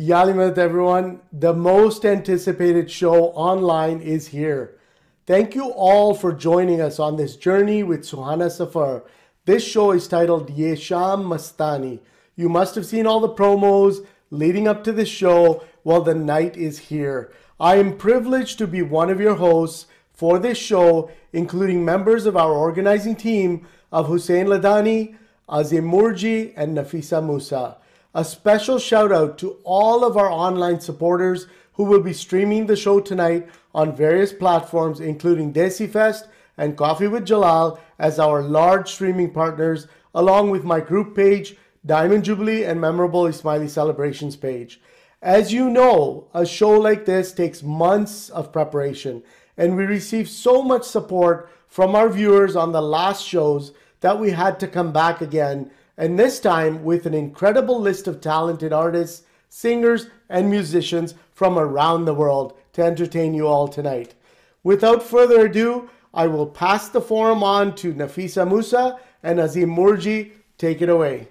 Yalimat, everyone. The most anticipated show online is here. Thank you all for joining us on this journey with Suhana Safar. This show is titled Ye Sham Mastani. You must have seen all the promos leading up to this show. Well, the night is here. I am privileged to be one of your hosts for this show, including members of our organizing team of Hussein Ladani, Azim Murji, and Nafisa Musa. A special shout out to all of our online supporters who will be streaming the show tonight on various platforms, including Desi Fest and Coffee with Jalal as our large streaming partners, along with my group page, Diamond Jubilee and Memorable Ismaili Celebrations page. As you know, a show like this takes months of preparation, and we received so much support from our viewers on the last shows that we had to come back again, and this time with an incredible list of talented artists, singers, and musicians from around the world to entertain you all tonight. Without further ado, I will pass the forum on to Nafisa Musa and Azim Murji. Take it away.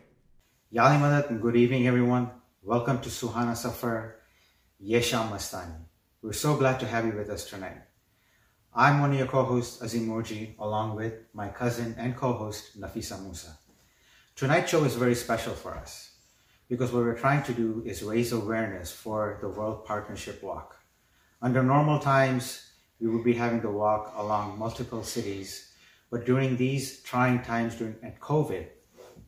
Yali Madat and good evening, everyone. Welcome to Suhana Safar, Ye Sham Mastani. We're so glad to have you with us tonight. I'm one of your co-hosts, Azim Murji, along with my cousin and co-host, Nafisa Musa. Tonight's show is very special for us because what we're trying to do is raise awareness for the World Partnership Walk. Under normal times, we would be having the walk along multiple cities, but during these trying times during COVID,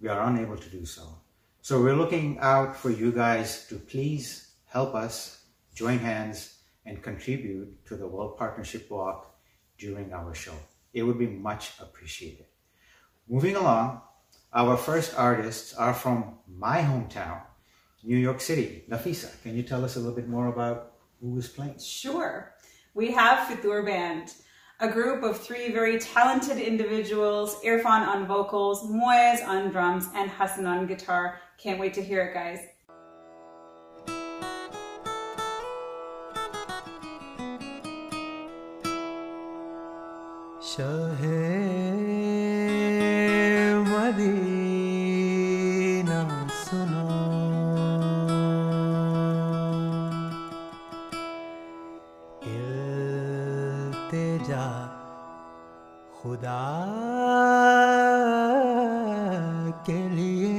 we are unable to do so. So we're looking out for you guys to please help us join hands and contribute to the World Partnership Walk during our show. It would be much appreciated. Moving along, our first artists are from my hometown, New York City. Nafisa, can you tell us a little bit more about who is playing? Sure. We have Fitur Band, a group of three very talented individuals, Irfan on vocals, Moez on drums, and Hassan on guitar. Can't wait to hear it, guys. Madina suno, iltija Khuda ke liye,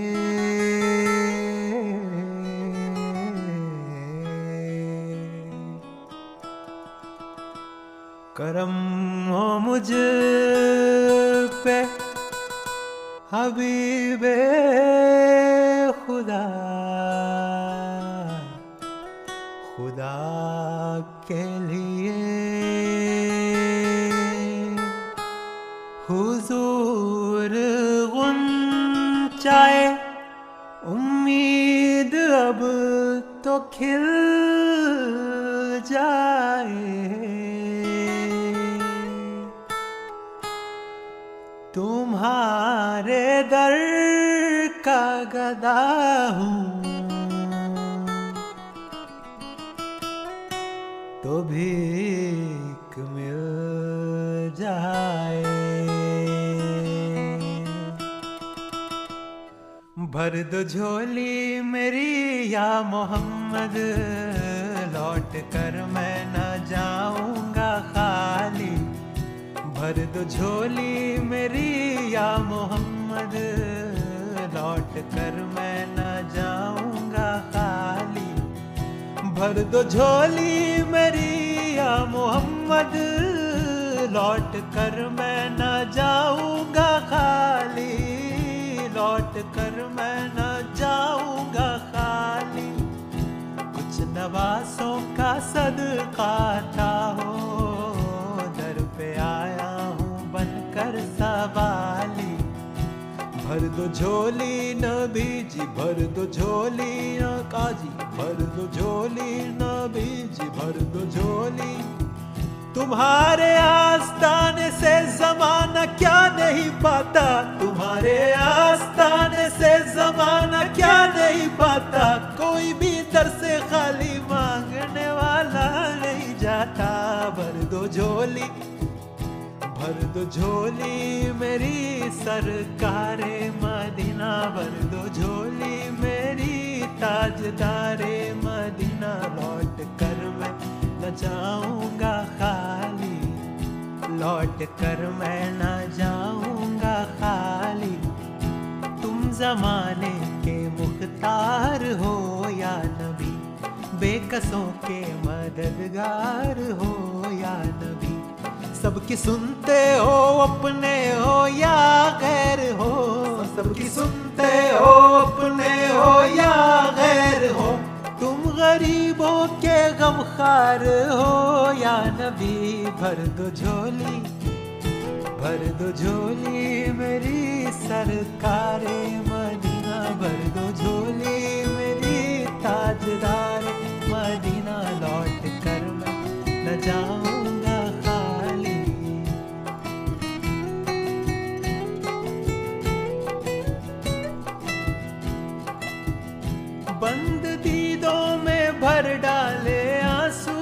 करम हो मुझ पे हबीबे खुदा, खुदा के लिए हुजूर गुंचाए उम्मीद अब तो खिल जाए, तुम्हारे दर का गदा हूँ तो भीख मिल जाए, भर दो झोली मेरी या मोहम्मद, लौट कर मैं न जाऊंगा खाली, भर दो झोली मेरी या मोहम्मद, लौट कर मैं न जाऊंगा खाली, भर दो झोली मेरी या मोहम्मद, लौट कर मैं न जाऊंगा खाली, लौट कर मैं न जाऊंगा खाली, कुछ नवासों का सदका था हो, दर पे आया हूँ बनकर सवाली, भर दो झोली न बीजी, भर दो झोली न काजी, भर दो झोली न बीजी, भर दो झोली, तुम्हारे आस्ताने से जमाना क्या नहीं पाता, तुम्हारे आस्ताने से जमाना क्या नहीं पाता, कोई भी दर से खाली मांगने वाला नहीं जाता, भर दो झोली, भर दो झोली मेरी सरकारे मदीना, भर दो झोली मेरी ताजदारे मदीना, लौट कर मैं न जाऊंगा खाली, लौट कर मैं न जाऊंगा खाली। तुम जमाने के मुख्तार हो या नबी, बेकसों के मददगार हो या नबी। सबकी सुनते हो अपने हो या गैर हो, सबकी सुनते हो अपने हो या गैर हो। तुम गरीबों के गमखार हो या नबी। भर दो झोली, भर दो झोली मेरी सरकारे मदीना, भर दो झोली मेरी ताजदार मदीना, लौट कर मैं न जाऊंगा खाली। बंद दीदों में भर डाले आंसू,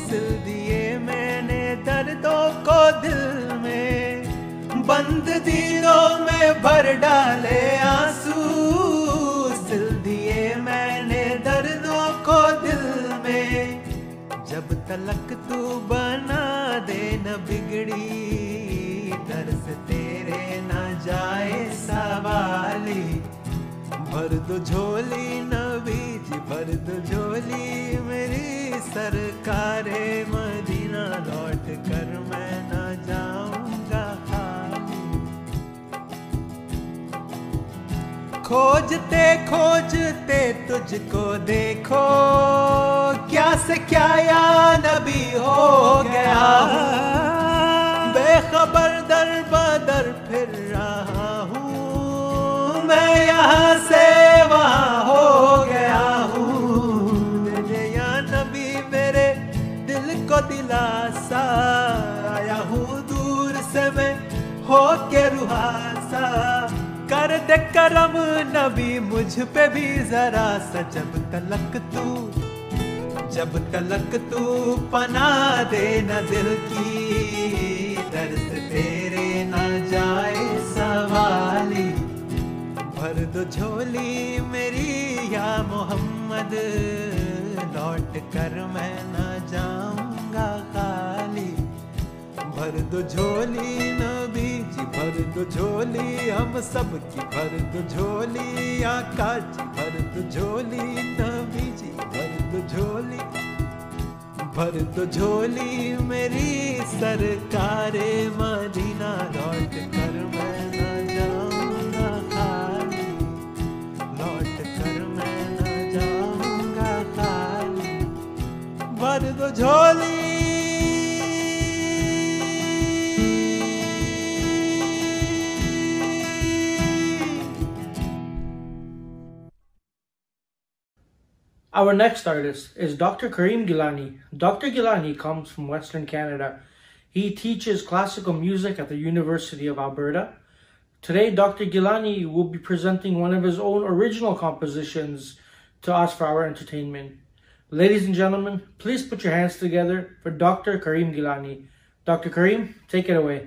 सिल दिए मैंने दर्दों को दिल में। बंद दीदों में भर डाले आंसू, सिल दिए मैंने दर्दों को दिल में। जब तलक तू बना दे न बिगड़ी, दर्स तेरे न जाए सवाली। भर दो झोली नबी जी, भर दो झोली मेरी सरकारे मदीना, लौट कर मैं न जाऊंगा खाली। खोजते खोजते तुझको देखो, क्या से क्या या नबी हो गया। बेखबर दर बदर फिर रहा हूँ मैं, यहाँ से वहाँ हो गया हूँ। या नबी मेरे दिल को दिलासा, आया हूँ दूर से मैं हो के रुहासा। कर दे करम नबी मुझ पे भी जरा सा, जब तलक तू पना दे न दिल की, दर्द तेरे न जाए सवाली। भर दो झोली मेरी या मोहम्मद, लौट कर मैं न जाऊंगा खाली। भर दो झोली नबी जी, भर दो झोली हम सब की, भर दो झोली आका जी, भर दो झोली नबी जी, भर दो झोली, भर दो झोली मेरी सरकारे मदीना, लौट कर मैं न जाऊंगा खाली, लौट कर मैं न जाऊंगा खाली। भर दो झोली। Our next artist is Dr. Karim Gilani. Dr. Gilani comes from Western Canada. He teaches classical music at the University of Alberta. Today, Dr. Gilani will be presenting one of his own original compositions to us for our entertainment. Ladies and gentlemen, please put your hands together for Dr. Karim Gilani. Dr. Karim, take it away.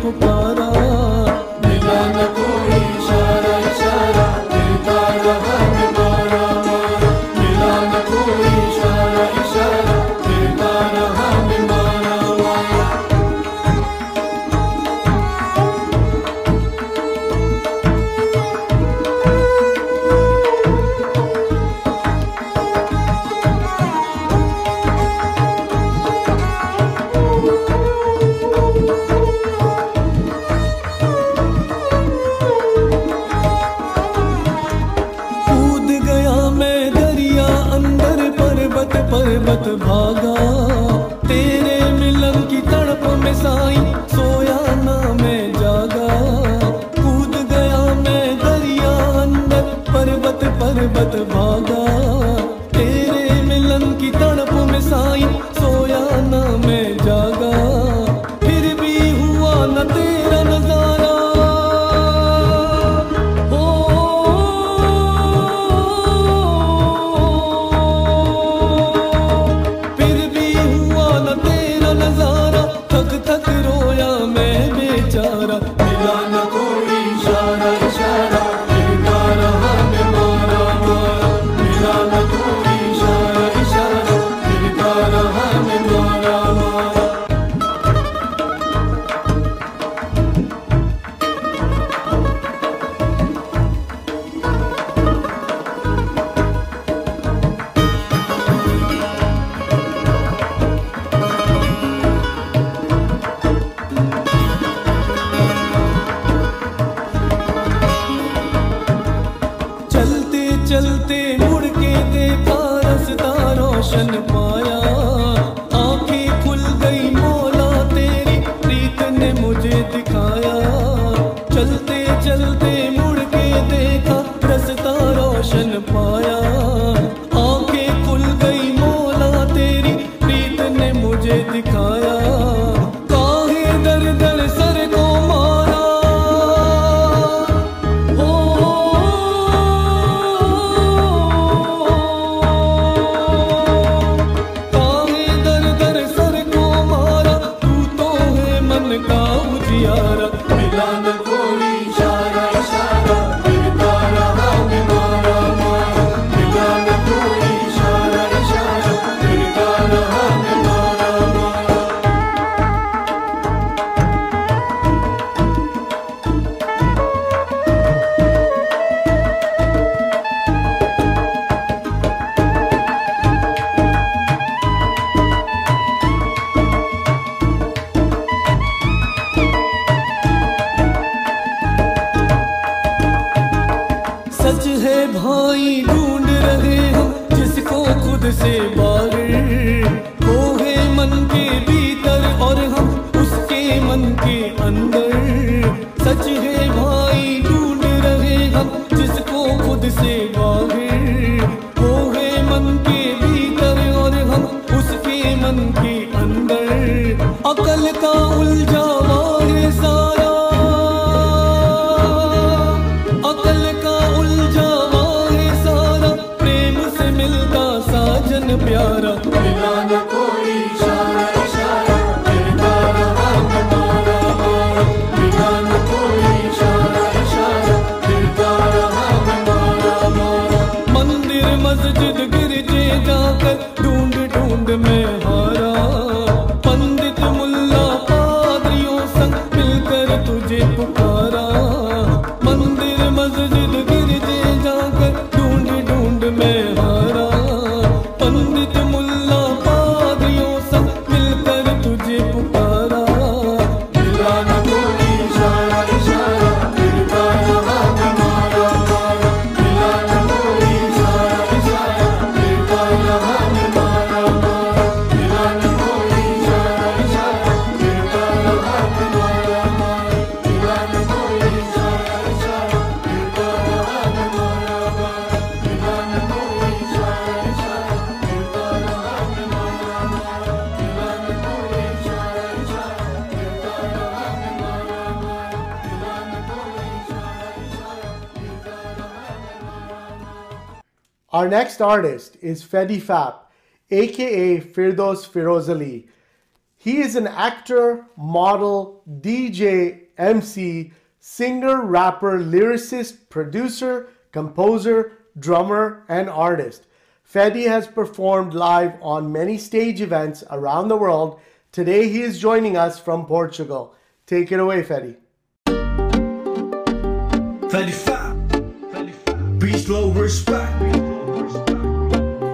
पुकारा, मिला न कोई इशारा इशारा। साई, सोया ना मैं जागा। कूद गया मैं दरिया अंदर, पर्वत पर्वत भागा। तेरे मिलन की तड़प में साई, सोया ना मैं जागा। फिर भी हुआ न तेरा नजारा। हो फिर भी हुआ न तेरा नजारा। थक थक रोया मैं बेचारा। मिला न कोई इशारा इशारा, फिरता रहा मैं मारा मारा। मिला न कोई इशारा इशारा, फिरता रहा मैं मारा मारा। चलते चलते मुड़ के देखा, रास्ता रोशन पाया। आंखें खुल गई मौला तेरी, प्रीत ने मुझे दिखाया। चलते चलते मुड़ के देखा, रास्ता रोशन पाया। आंखें खुल गई मौला तेरी, प्रीत ने मुझे दिखाया। काहे दर दर सर को मारा। हो काहे दर दर सर को मारा। तू तो है मन का उजियारा। मिला न कोई इशारा इशारा, फिरता रहा मैं मारा मारा। मिला न कोई इशारा इशारा, फिरता रहा मैं मारा मारा। सच है भाई ढूंढ रहे हम जिसको खुद से बाहर। वो है मन के भीतर और हम उसके मन के अंदर। सच है भाई ढूंढ रहे हम जिसको खुद से बाहर। वो है मन के भीतर और हम उसके मन के अंदर। अकल का उलझावा है सारा। अकल का उलझावा है सारा, प्रेम से मिलता साजन प्यारा। मिला न कोई इशारा इशारा, फिरता रहा मैं मारा मारा। मिला न कोई इशारा इशारा, फिरता रहा मैं मारा मारा। मंदिर मस्जिद गिरजे जाकर ढूंढ ढूंढ मैं हारा। पंडित मुल्ला पादरियों संग मिलकर तुझे पुकारा। मंदिर मस्जिद गिरजे जाकर ढूंढ ढूंढ मैं हारा। पंडित मुल्ला पादरियों संग मिलकर तुझे पुकारा। मिला न कोई इशारा इशारा, फिरता रहा मैं मारा मारा। मिला न कोई इशारा इशारा, फिरता रहा मैं मारा मारा। मिला न कोई इशारा इशारा, फिरता रहा मैं मारा मारा। मिला न कोई इशारा इशारा, फिरता रहा मैं मारा मारा। मिला न कोई इशारा इशारा, फिरता रहा मैं मारा मारा। मिला न कोई इशारा इशारा, फिरता रहा मैं मारा मारा। मिला न कोई इशारा इशारा, फिरता रहा मैं मारा मारा। Our next artist is Fedi Fap, aka Firdos Firoz Ali. He is an actor, model, DJ, MC, singer, rapper, lyricist, producer, composer, drummer, and artist. Fedi has performed live on many stage events around the world. Today he is joining us from Portugal. Take it away, Fedi. Fedi Fap, peace, love, respect.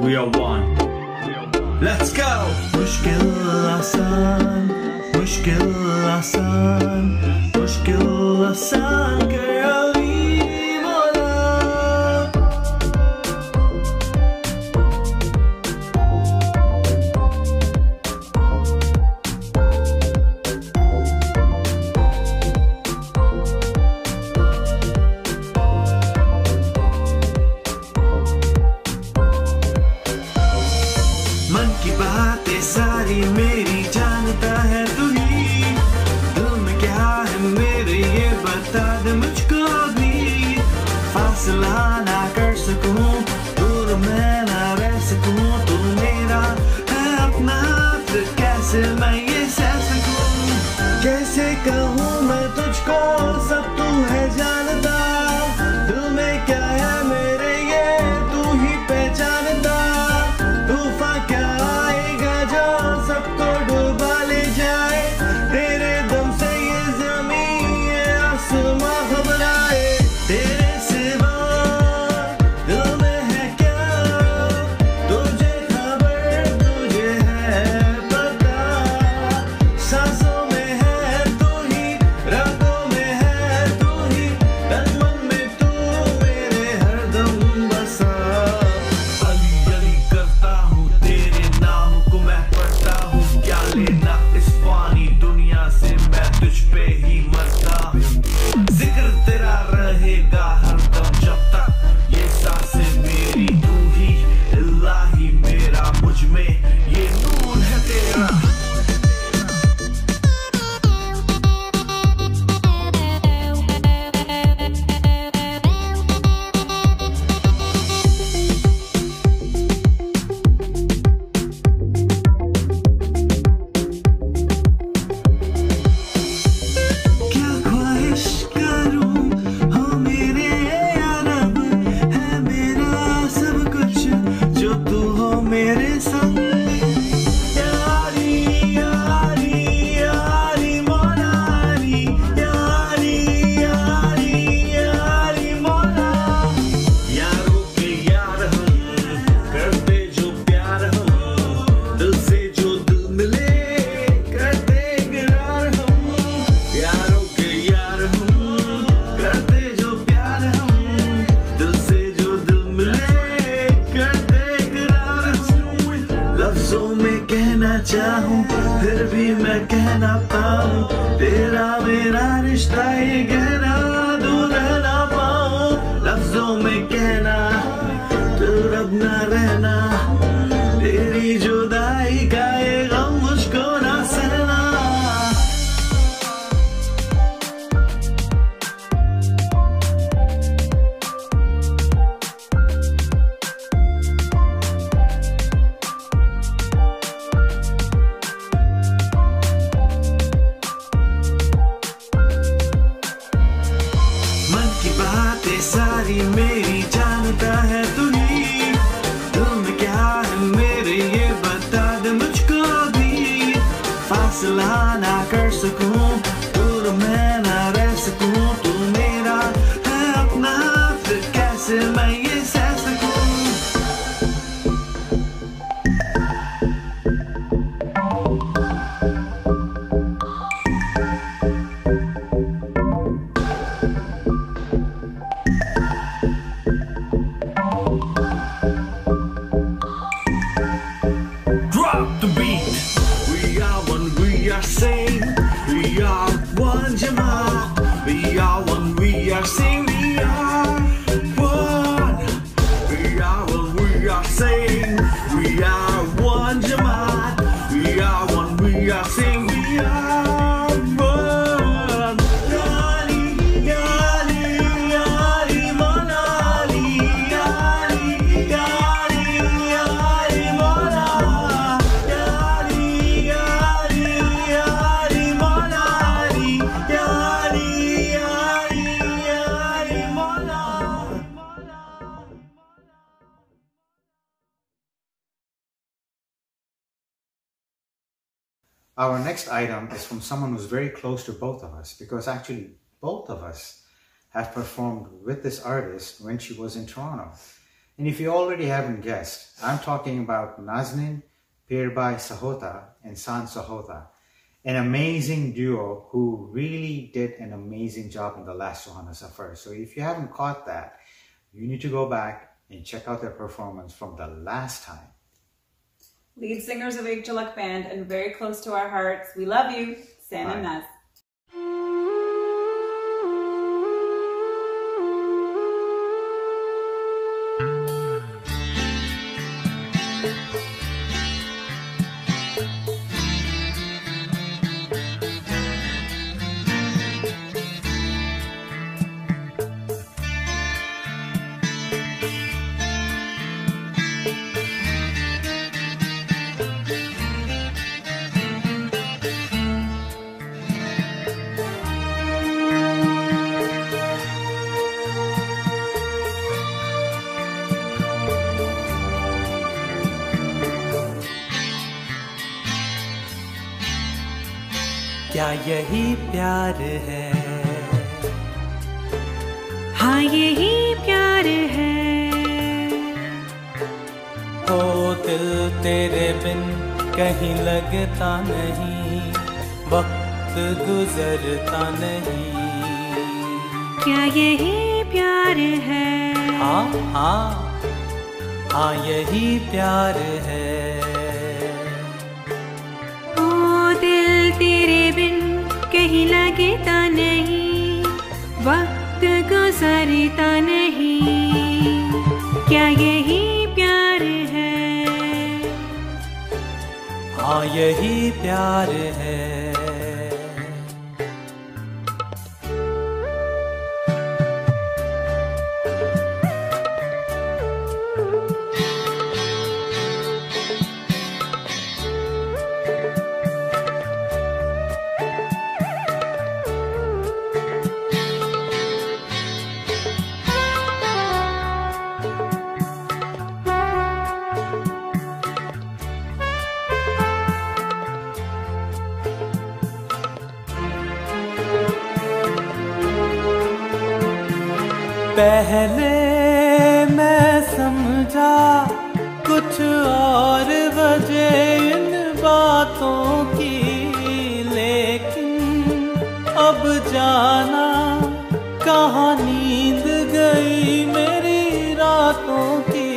We are one. Let's go. मुश्किल आसान, मुश्किल आसान, मुश्किल आसान के अली मौला। कैसे कहूँ मैं तुझको सब तू है जानता, दिल में क्या है मेरे ये तू ही पहचानता। तूफान क्या आएगा जो सबको डुबा ले जाए, तेरे दम से ये ज़मीन ये आसमां घबराए। तेरे सिवा दिल में है क्या तुझे खबर, तुझे है पता। सांसों में है तू ही, रातों में है तू ही, तन मन में तू मेरे हरदम बसा। अली अली करता हूँ तेरे नाम को मैं पढ़ता हूँ, क्या लेना इस फानी दुनिया से, मैं तुझ पे ही मरता हूँ। जिक्र तेरा रहेगा हरदम जब तक ये सांसें मेरी, तू ही इलाही मेरा, मुझ में ये नूर है तेरा। क्या ख्वाहिश करूं हो मेरे यारब, है मेरा सब कुछ जो तू हो मेरे संग। यारी यारी यारी मौलारी, यारी यारी यारी मौला। यारों के यार हम, करते जो प्यार हम, दिल से जो दिल मिले करते इकरार हम। यारों के यार हम, करते जो प्यार हम, दिल से जो दिल मिले करते इकरार हम। लफ्जों में कहना चाहूँ फिर भी मैं कह ना पाऊँ, तेरा मेरा रिश्ता ये गहरा दूर ना पाऊँ। लफ्जों में कहना तो रब ना रहना, तेरी जुदाई का ये गम मुझको ना सहना। मन की बातें सारी मेरी जानता है तू ही, दिल में क्या है मेरे ये बता दे मुझको भी। फासला ना कर सकूं, दूर मैं ना रह सकूं, तू मेरा है अपना, फिर कैसे मैं ये सह सकूं। Drop the beat. We are one, we are same. We are one Jamaat. We are one, we are same. We are one. We are one, we are same. We are one Jamaat. We are one, we are same. We are one. Yali, yali, yali, manali. Yali, yali, yali, mona. Yali, yali, yali, manali. Yali, yali, yali, mona. Our next item is from someone who's very close to both of us, because actually both of us have performed with this artist when she was in Toronto. And if you already haven't guessed, I'm talking about Nazneen Pirbhai Sahota and San Sahota, an amazing duo who really did an amazing job in the last Suhana Safar. So if you haven't caught that, you need to go back and check out their performance from the last time. Lead singers of Ek Jalak Band and very close to our hearts. We love you, San and Naz. क्या यही प्यार है? हाँ यही प्यार है। ओ दिल तेरे बिन कहीं लगता नहीं, वक्त गुजरता नहीं। क्या यही प्यार है? हाँ हाँ हाँ यही प्यार है। ओ दिल तेरे बिन कहीं लगता नहीं, वक्त गुजरता नहीं। क्या यही प्यार है? हाँ यही प्यार है। पहले मैं समझा कुछ और वजह इन बातों की, लेकिन अब जाना कहाँ नींद गई मेरी रातों की।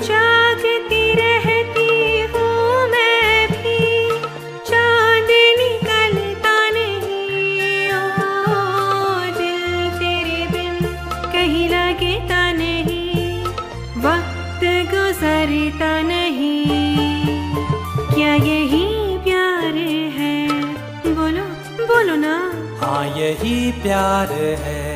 जागती रहती हूँ मैं भी, चांद निकलता नहीं। ओ दिल तेरे बिन कहीं लगता नहीं, वक्त गुजरता नहीं। क्या यही प्यार है? बोलो बोलो ना। हाँ यही प्यार है।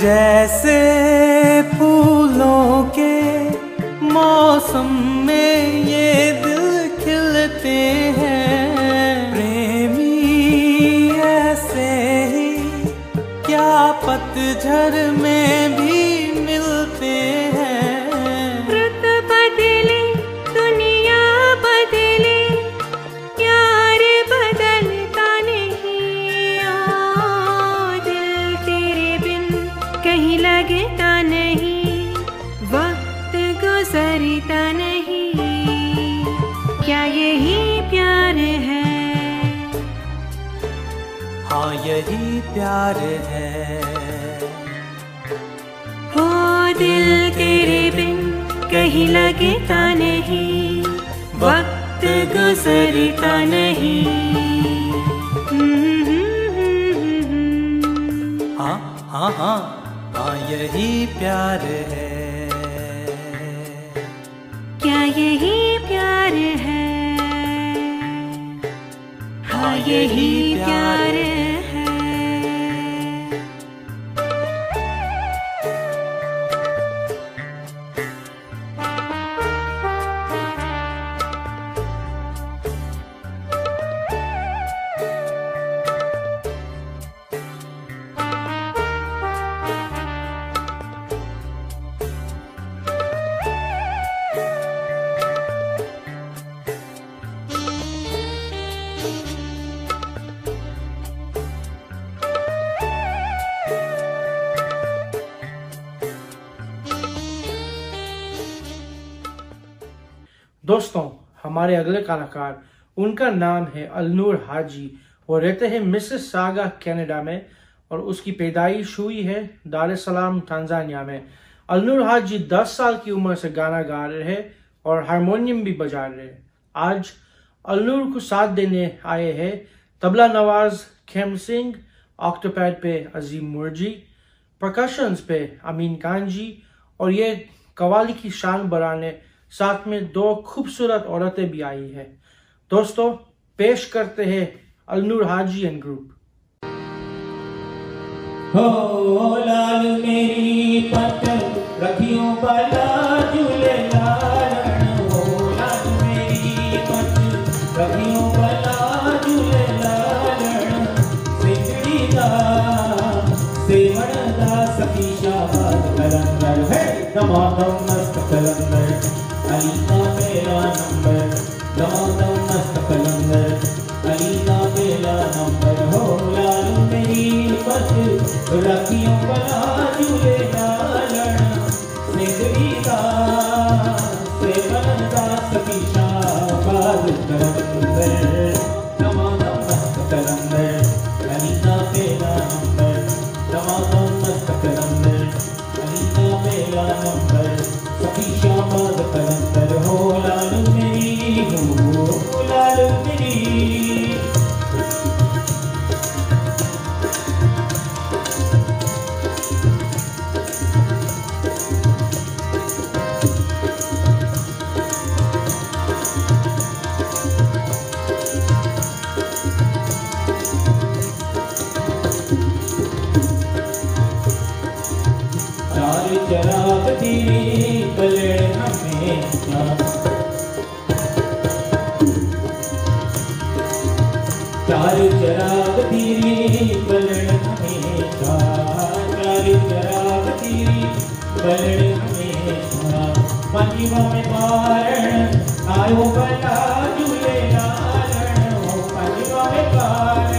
जैसे फूलों के मौसम में ये दिल खिलते हैं, प्रेमी ऐसे ही क्या पतझड़ में भी मिलते हैं। रुत बदले दुनिया बदले, यार बदलता नहीं। ओ दिल तेरे बिन कहीं लगता नहीं, वक्त गुजरता नहीं। क्या यही प्यार है? हाँ यही प्यार है। हो दिल तेरे बिन कहीं लगता नहीं, वक्त गुजरता नहीं। हाँ हाँ हाँ हाँ यही प्यार है। क्या यही प्यार है? हाँ यही प्यार है। दोस्तों, हमारे अगले कलाकार, उनका नाम है अलनूर हाजी। वो रहते हैं मिसिसागा कनाडा में और उसकी पैदाइश हुई है दार एस सलाम तांजानिया में। अलनूर हाजी 10 साल की उम्र से गाना गा रहे हैं और हारमोनियम भी बजा रहे हैं। आज अलनूर को साथ देने आए हैं तबला नवाज खेम सिंह, ऑक्टोपैड पे अजीम मुर्जी, परकशंस पे अमीन खान जी, और ये कवाली की शान बढ़ाने साथ में 2 खूबसूरत औरतें भी आई है। दोस्तों, पेश करते हैं Al-Nur Haji and group. हो लाल मेरी पत रखियों बाला झूले लालन हो लाल मेरी पत रखियों बाला झूले लालन सिंगड़ी दा सेवन दा सखी शाबाद कलंदर है दमादम मस्त कलंदर अली का मेरा नंबर दमादम मस्त कलंदर अली का मेरा नंबर हो लाल मेरी पत रखियों बना झूले लालन सिंगड़ी दा सेवन दा सखी शाबाद कलंदर दमादम मस्त कलंदर अली का मेरा नंबर दमादम मस्त कलंदर अली का मेरा नंबर सखी शाबाद कलंदर हो लाल मेरी हो लाल मेरी चराग दी कले हमेशा चार चराग दी कले हमेशा चार चराग दी कले हमेशा पंजीवा में कारण आयो बला झूले लालन हो पंजीवा में कारण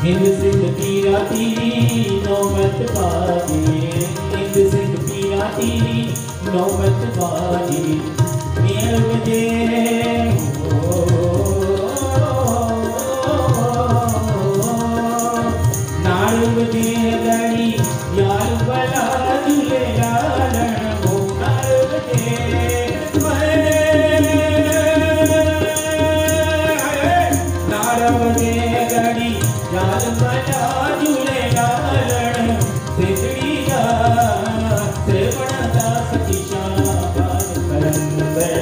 हिंद सिंह पीरा तेरी नौबत बारी हिंद सिंह पीरा तेरी नौबत बारी मेर बजे नाल बजे गड़ी यार बला झूले लालन हो नाल बजे नाल बजे गड़ी यार बला झूले लालन सिंगड़ी दा सेवन दा सखी शाबाद कलंदर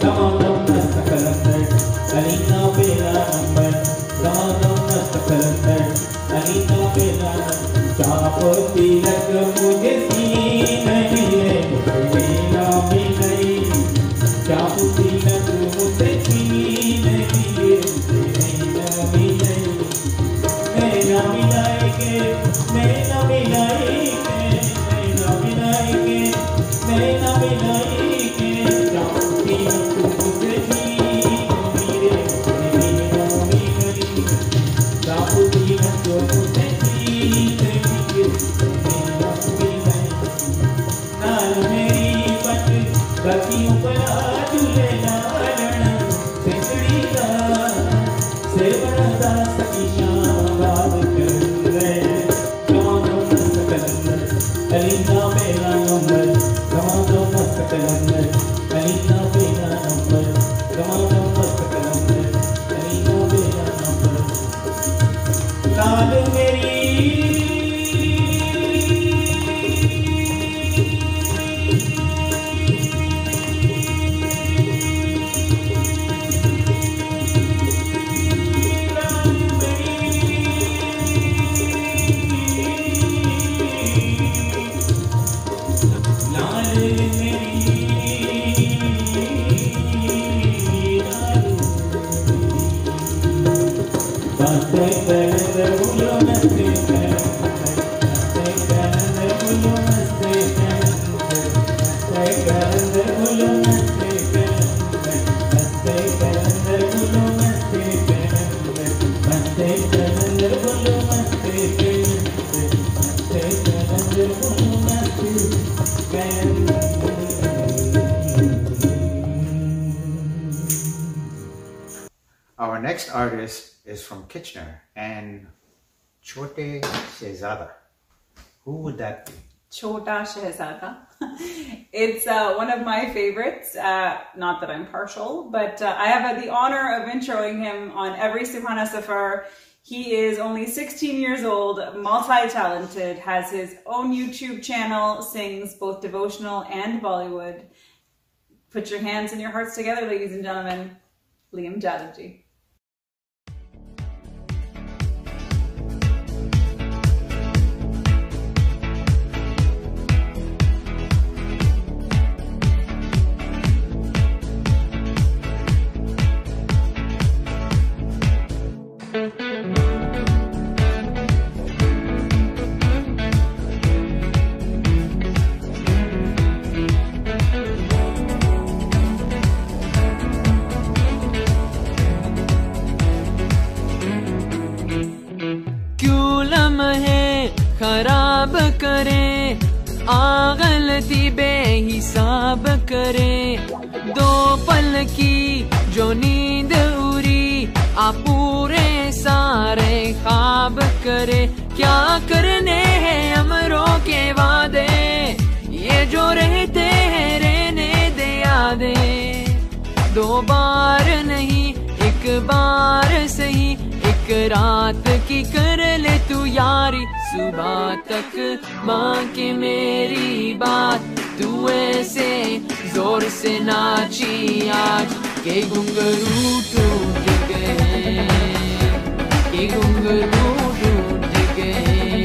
दमादम मस्त कलंदर अली का मेरा नंबर दमादम मस्त कलंदर अली का मेरा चाप तिलक मुझे सीन मिले मेरा भी नहीं चाप तिलक मुझे सीन मिले मेरा भी नहीं मेरा मिलाई के मेरा मिलाई के मेरा मिलाई के मेरा मिलाई के चाप तिलक मुझे सीन मिले मेरा भी नहीं चाप तिलक मुझे सीन मिले मेरा भी नहीं नाल मेरी पट गतियों बला झूले लालन सिंगड़ी दा सेवन दा सखी शाबाद कलंदर दमादम मस्त कलंदर अली का मेरा नंबर दमादम मस्त कलंदर Our next artist is from Kitchener and Chote Shehzada. Who would that be? Chota Shehzada. It's one of my favorites. Not that I'm partial, but I have had the honor of introing him on every Suhana Safar. He is only 16 years old, multi-talented, has his own YouTube channel, sings both devotional and Bollywood. Put your hands and your hearts together, ladies and gentlemen. Liam Jadavji. खराब करे आ गलती बेहिसाब करे दो पल की जो नींद उड़ी आ पूरे सारे ख्वाब करे क्या करने हैं अमरों के वादे ये जो रहते हैं रहने दे यादें दो बार नहीं एक बार सही एक रात की कर ले तू यारी सुबह तक माँ के मेरी बात तू ऐसे जोर से नाची आज के घुंघरू टूट गए के घुंघरू टूट गए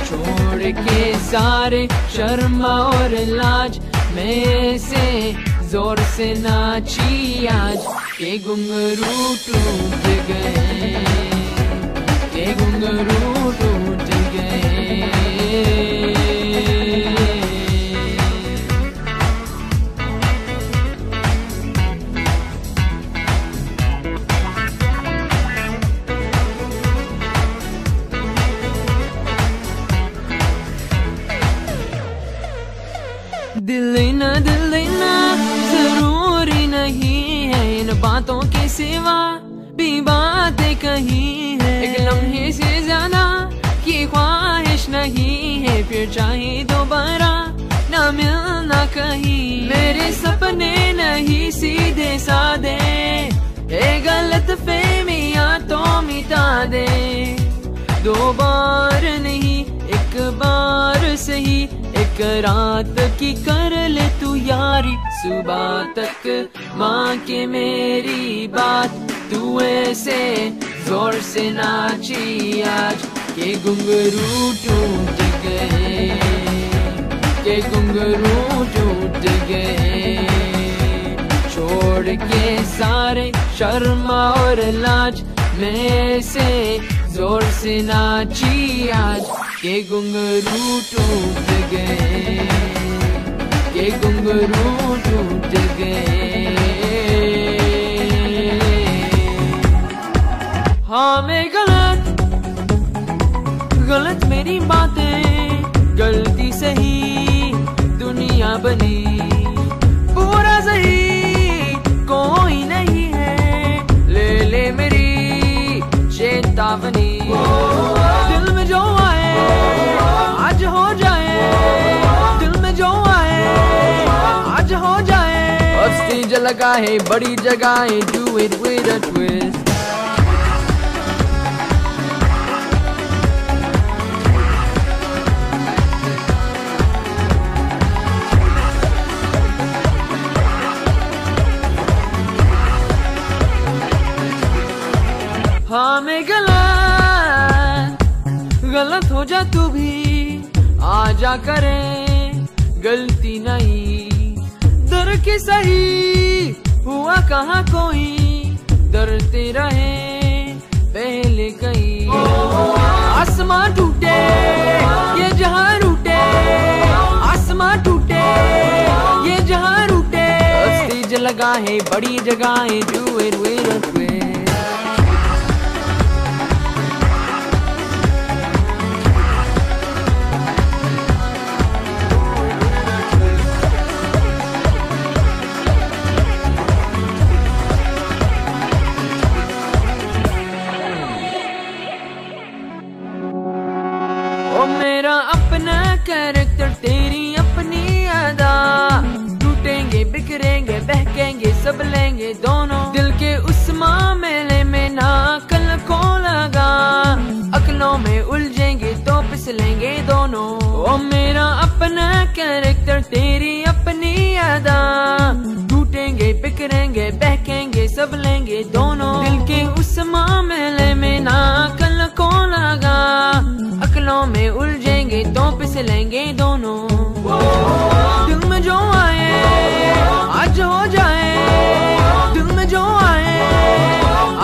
छोड़ के सारे शर्म और लाज मैं ऐसे जोर से नाची आज के घुंघरू टूट गए के घुंघरू टूट गए दिल ना जरूरी नहीं है इन बातों के सिवा भी बातें कही है एक लम्हे से ज्यादा की ख्वाहिश नहीं है फिर चाहे दोबारा ना मिलना कहीं मेरे सपने नहीं सीधे सादे ए गलत फहमियां तो मिटा दे दो बार नहीं एक बार सही एक रात की कर ले तू यारी सुबह तक माँ के मेरी बात तू ऐसे जोर से नाची आज के घुंघरू टूट गए के घुंघरू टूट गए छोड़ के सारे शर्म और लाज मैं ऐसे जोर से नाची आज के घुंघरू टूट गए के घुंघरू टूट गए हाँ मैं गलत मेरी बातें गलती सही दुनिया बनी पूरा सही कोई नहीं है ले ले मेरी चेतावनी दिल में जो आए आज हो जाए दिल में जो आए आज हो जाए अब स्टेज लगा है बड़ी जगह है do it with a twist हाँ मैं गलत हो जा तू भी आ जा करे गलती नहीं डर के सही हुआ कहाँ कोई डरते रहे पहले कहीं है बड़ी जगहें, do it with a twist. ओ मेरा अपना कैरेक्टर तेरी अपनी अदा, टूटेंगे बिखरेंगे बहकेंगे सब लेंगे दोनों, दिल के उस मामले में ना अकल को लगा, अकलों में उलझेंगे तो फिसलेंगे दोनों। ओ मेरा अपना कैरेक्टर तेरी अपनी अदा, टूटेंगे बिखरेंगे बहकेंगे सब लेंगे दोनों, दिल के उस मामले में ना अकल को लगा, अकलों में उलझेंगे तो फिसलेंगे दोनों। दिल में जो आए आज हो जाए, दिल में जो आए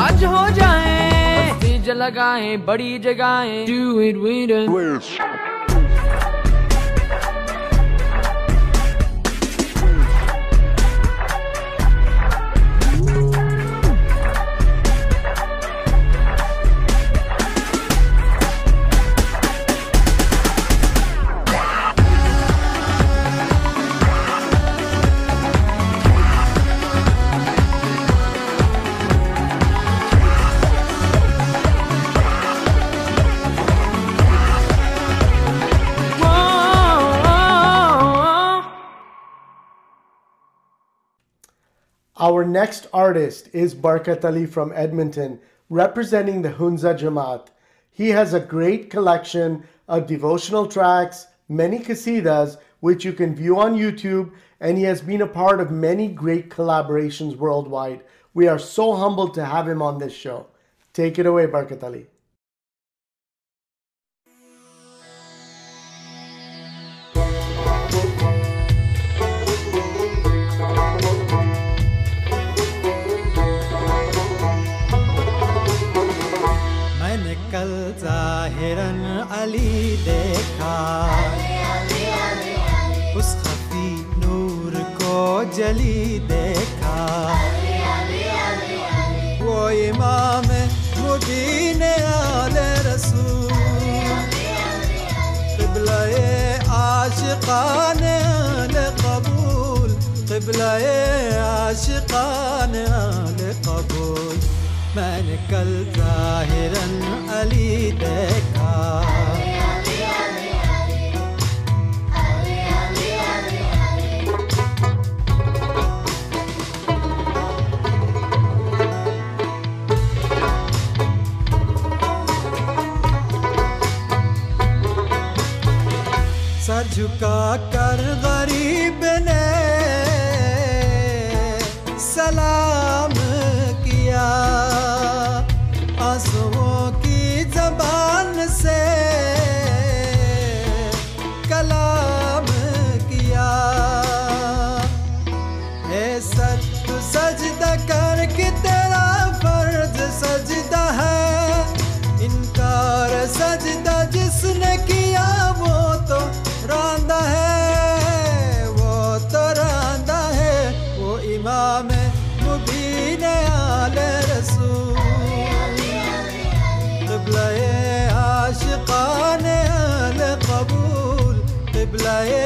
आज हो जाए, तेज लगाए बड़ी जगहें, do it with a twist. Our next artist is Barkat Ali from Edmonton, representing the Hunza Jamaat. He has a great collection of devotional tracks, many qasidas, which you can view on YouTube, and he has been a part of many great collaborations worldwide. We are so humbled to have him on this show. Take it away, Barkat Ali. कल ज़ाहिरन अली देखा, उस खफी नूर को जली देखा, वो इमाम मुबीन आले रसूल, क़िबला-ए आशिक़ाने आले क़बूल, क़िबला-ए आशिक़ाने आले क़बूल। मैंने कल ज़ाहिरन अली देखा, सर झुका कर गरीब ने सलाम किया, आंसुओं की ज़बान से कलाम किया। ए सर तू सजदा कर कि तेरा फर्ज सजदा है, इनकार सजदा जिसने किया वो तो रांदा है, वो तो रांदा है। वो इमाम मुबीन आले रसूल, क़िबला-ए आशिक़ाने आले क़बूल, क़िबला-ए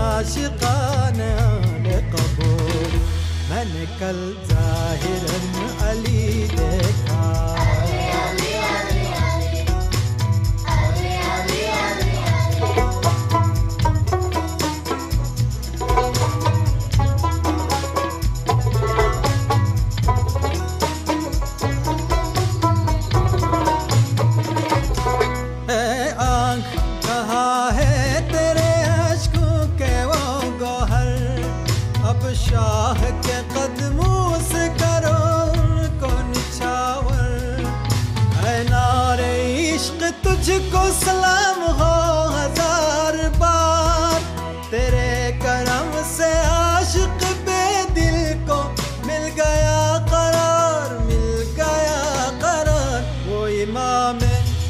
आशिक़ाने आले क़बूल। मैंने कल ज़ाहिरन अली देखा, शाह के कदमों से करो उनको निछावर। ऐ नारे इश्क तुझको सलाम हो हजार बार, तेरे करम से आशिक बेदिल को मिल गया करार, मिल गया करार। वो इमाम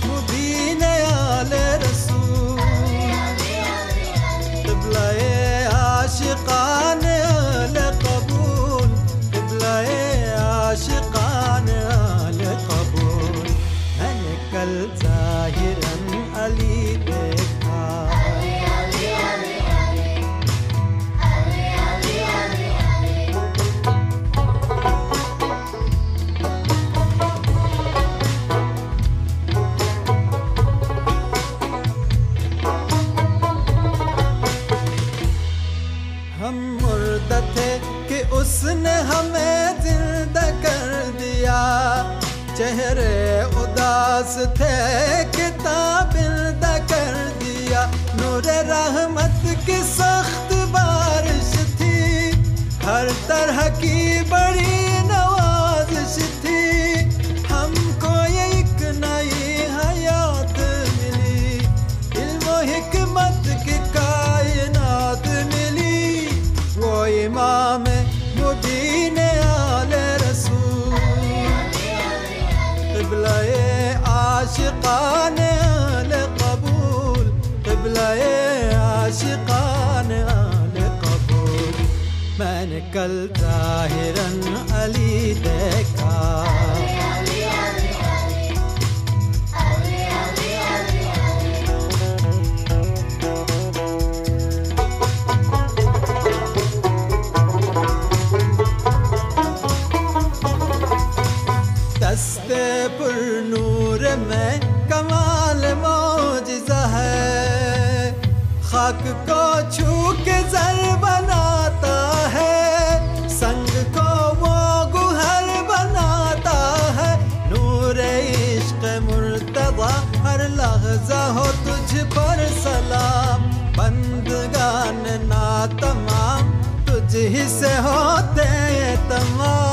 मुबीन आले रसूल, क़िबला-ए आशिक़ाने आले क़बूल, चेहरे उदास थे किताबिंदा कर दिया नूरे रहमत की सख्त बारिश थी हर तरह की बड़ी नवाजिश थी हमको एक नई हयात मिली इल्म हिकमत की कायनात मिली वो इमाम मुबीन आले रसूल क़िबला-ए आशिक़ान आले क़बूल क़िबला-ए आशिक़ान आले क़बूल मैंने कल ज़ाहिरन अली देखा दस्ते पुर नूर में कमाल मौजिज़ा है खाक को छू के ज़र बनाता है संग को वो गुहर बनाता है नूर इश्क़ मुर्तज़ा हर लहज़ा हो तुझ पर सलाम बंदगान ना तमाम तुझ ही से होते तमाम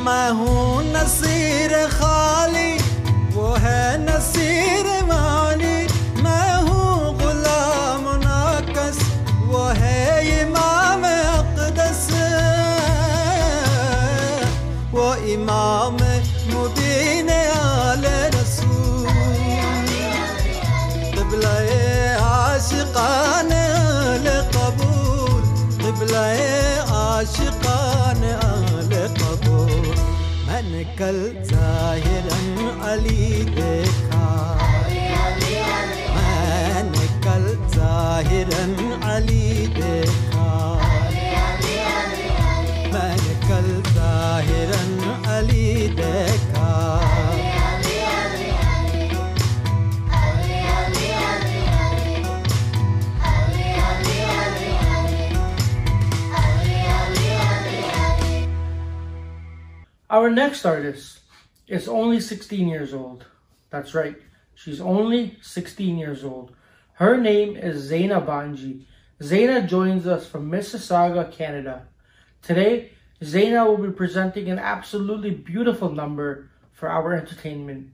मैं हूँ नसीर खाली वो है नसीर मानी मैं हूँ गुलाम नाकस वो है इमाम अक़दस वो इमाम मुबीन आले रसूल क़िबला-ए आशिक़ान आले क़बूल क़िबला-ए आशिक़ान आले क़बूल मैंने कल ज़ाहिरन अली देखा मैंने कल ज़ाहिरन अली देखा मैंने कल ज़ाहिरन अली देखा Our next artist is only 16 years old. That's right, she's only 16 years old. Her name is Zaina Banji. Zaina joins us from Mississauga, Canada. Today, Zaina will be presenting an absolutely beautiful number for our entertainment.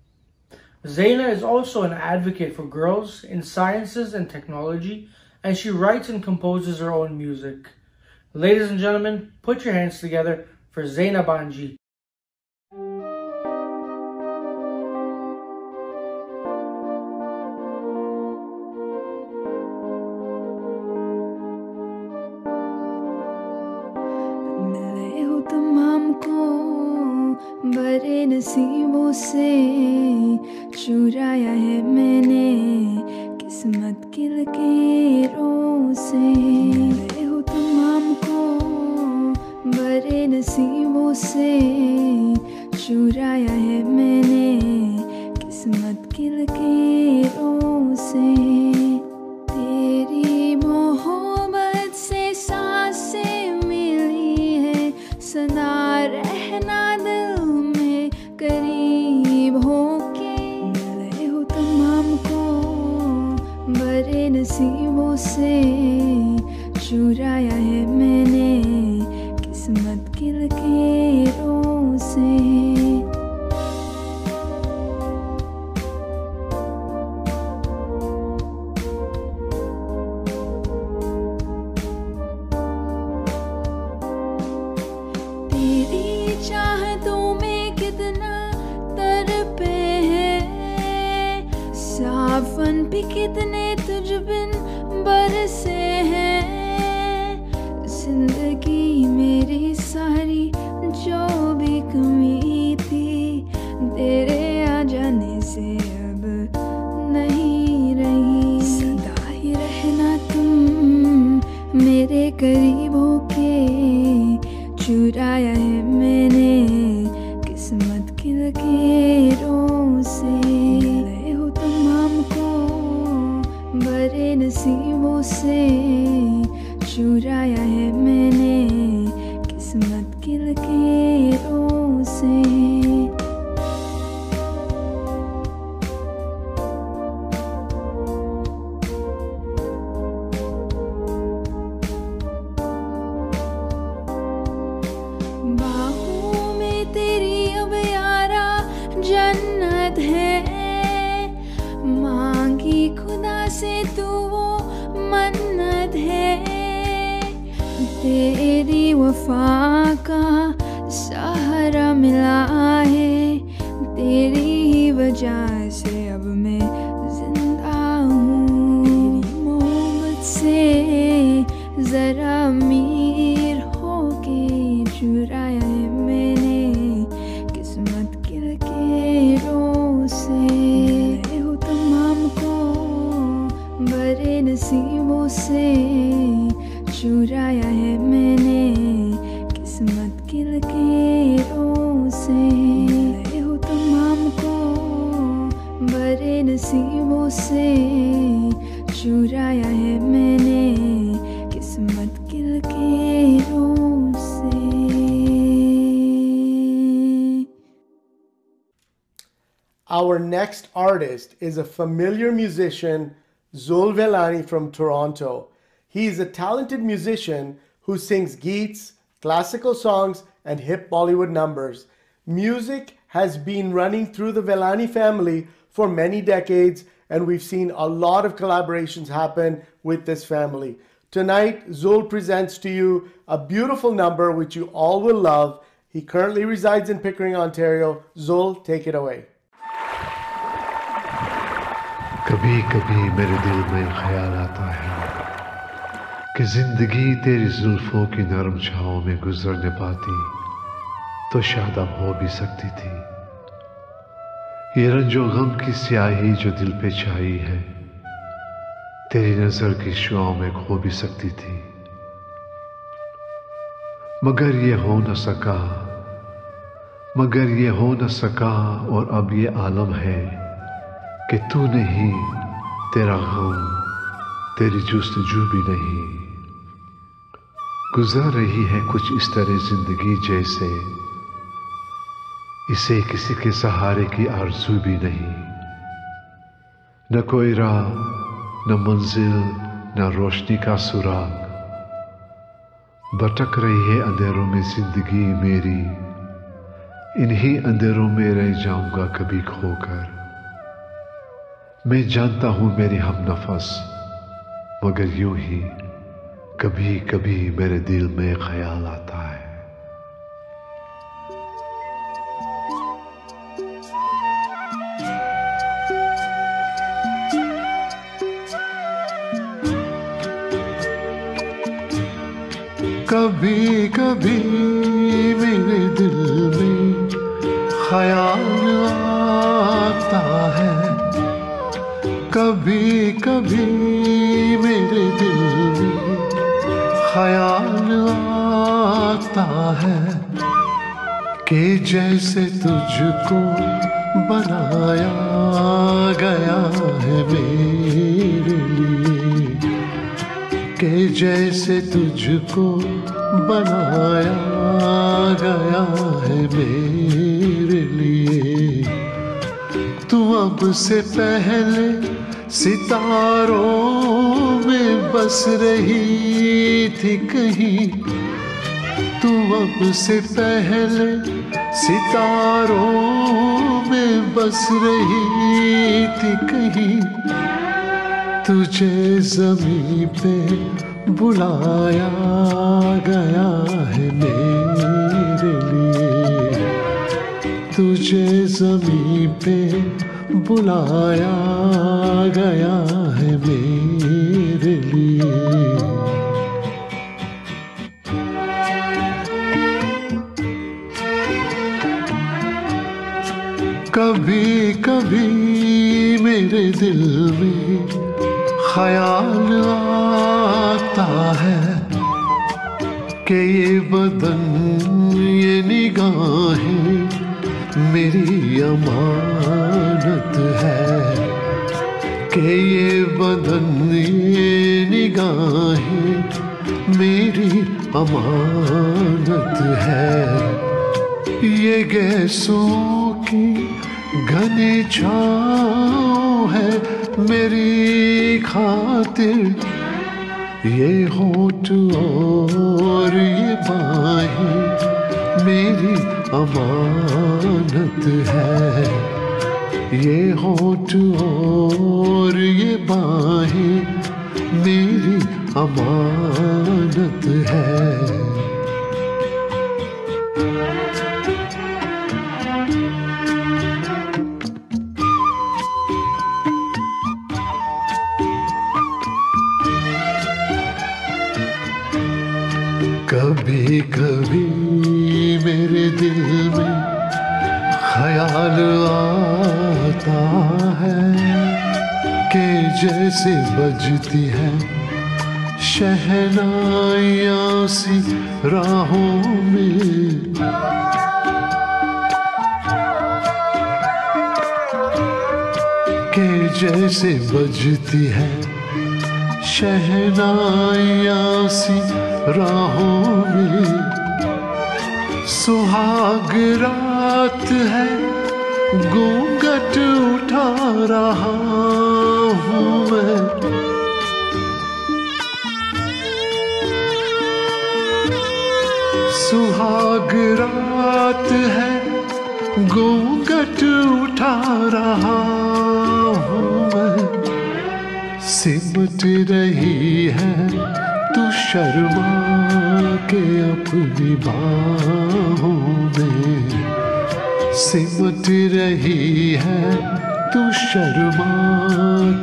Zaina is also an advocate for girls in sciences and technology, and she writes and composes her own music. Ladies and gentlemen, put your hands together for Zaina Banji. बड़े नसीबों से चुराया है मैंने किस्मत की लकीरों से मिले हो तुम हमको बड़े नसीबों से चुराया है मैंने किस्मत की लकीरों से तेरी मोहब्बत से सांसें मिली है सदा रहना करीब होके मिले हो तुम हमको बड़े नसीबों से चुराया है मैंने किस्मत की लकीरों से तेरी चाहतों में कितना तड़पे हैं सावन भी कितने तुझ बिन बरसे हैं जिंदगी मेरी सारी जो भी कमी थी तेरे आ जाने से अब नहीं रही सदा ही रहना तुम मेरे करीब होके चुराया है मैंने किस्मत की लकीरों से मिले हो तुम हमको तेरी वफा का सहारा मिला है, तेरी ही वजह से अब मैं जिंदा हूँ। तेरी मोहब्बत से जरा अमीर होके चुराया है मैंने किस्मत के लकीरों से। मैं हूँ तमाम को बड़े नसीबों से चुराया है मैंने किस्मत की लकीरों से। मैं हूँ तमाम को बड़े नसीबों से चुराया है मैंने किस्मत की लकीरों से। Our next artist is a familiar musician, Zol Velani from Toronto. He is a talented musician who sings geets, classical songs, and hip Bollywood numbers. Music has been running through the Velani family for many decades, and we've seen a lot of collaborations happen with this family. Tonight, Zol presents to you a beautiful number which you all will love. He currently resides in Pickering, Ontario. Zol, take it away. कभी कभी मेरे दिल में ख्याल आता है कि जिंदगी तेरी जुल्फों की नरम छाँव में गुजरने पाती तो शायद अब हो भी सकती थी। ये रंजो गम की स्याही जो दिल पे छाई है तेरी नजर की शुआओं में खो भी सकती थी। मगर ये हो न सका, मगर ये हो न सका और अब ये आलम है कि तू नहीं, तेरा गम, तेरी जुस्तजू भी नहीं। गुजर रही है कुछ इस तरह जिंदगी जैसे इसे किसी के सहारे की आरज़ू भी नहीं। न कोई राह, न मंजिल, न रोशनी का सुराग। भटक रही है अंधेरों में जिंदगी मेरी, इन्हीं अंधेरों में रह जाऊंगा कभी खोकर। मैं जानता हूँ मेरी हमनफस, मगर यूं ही कभी कभी मेरे दिल में ख्याल आता है। कभी कभी मेरे दिल में ख्याल आता है, कभी कभी मेरे दिल में ख्याल आता है कि जैसे तुझको बनाया गया है मेरे लिए, कि जैसे तुझको बनाया गया है मेरे लिए। तू अब से पहले सितारों में बस रही थी कहीं, तू अब से पहले सितारों में बस रही थी कहीं। तुझे ज़मीं पे बुलाया गया है मेरे लिए, तुझे ज़मीं पे बुलाया गया है मेरे लिए। कभी कभी मेरे दिल में ख्याल आता है कि ये बदन, ये निगाहें मेरी अमानत है, कि ये बदन, ये निगाहें मेरी अमानत है। ये गैसों की घनी छाँव है मेरी खातिर, ये होठ और ये बाहें मेरी अमानत है। ये होठ और ये बाहें मेरी अमानत है। कभी कभी मेरे दिल में ख्याल आता है कि जैसे बजती है शहनाइयाँ सी राहों में, कि जैसे बजती है शहनाइयाँ सी राहों में। सुहाग रात है घूंघट उठा रहा हूँ मैं, सुहाग रात है घूंघट उठा रहा हूँ मैं। सिमट रही है तू शर्मा के अपनी बाहों में, सिमट रही है तू शर्मा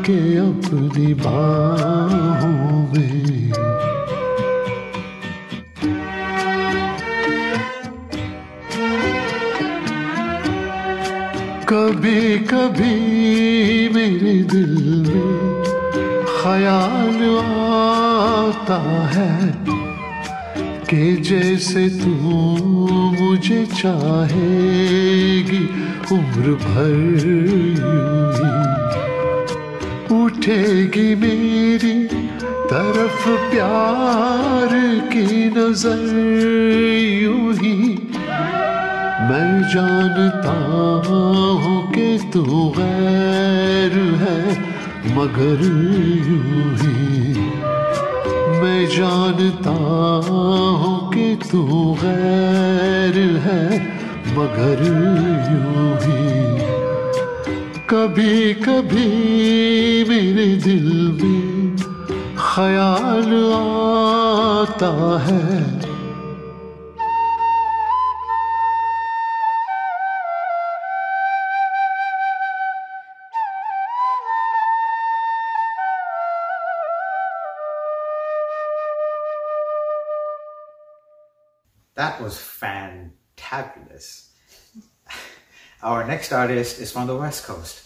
के अपनी बाहों में। कभी कभी मेरे दिल में ख्याल आता है कि जैसे तू मुझे चाहेगी उम्र भर यूं ही, उठेगी मेरी तरफ प्यार की नजर यूं ही। मैं जानता हूँ कि तू गैर है मगर यूं ही, मैं जानता हूँ कि तू गैर है मगर यूं ही। कभी कभी मेरे दिल में ख्याल आता है। That was fantabulous. Our next artist is from the West Coast.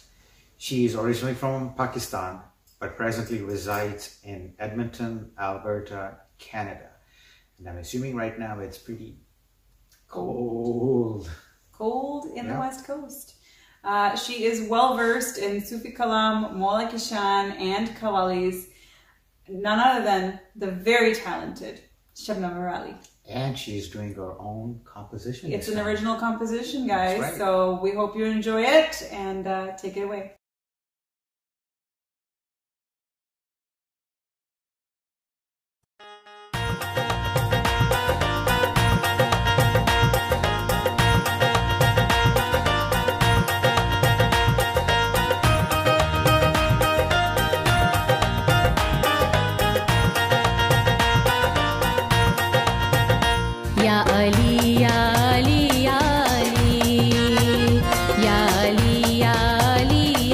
She is originally from Pakistan, but presently resides in Edmonton, Alberta, Canada. And I'm assuming right now it's pretty cold. Cold in the West Coast. She is well versed in Sufi Kalam, Mola Kishan, and Qawwalis. None other than the very talented Shabnam Murali. And she's doing her own composition. It's an original composition, guys. Right. So we hope you enjoy it and take it away. या अली या अली या अली या अली या Ali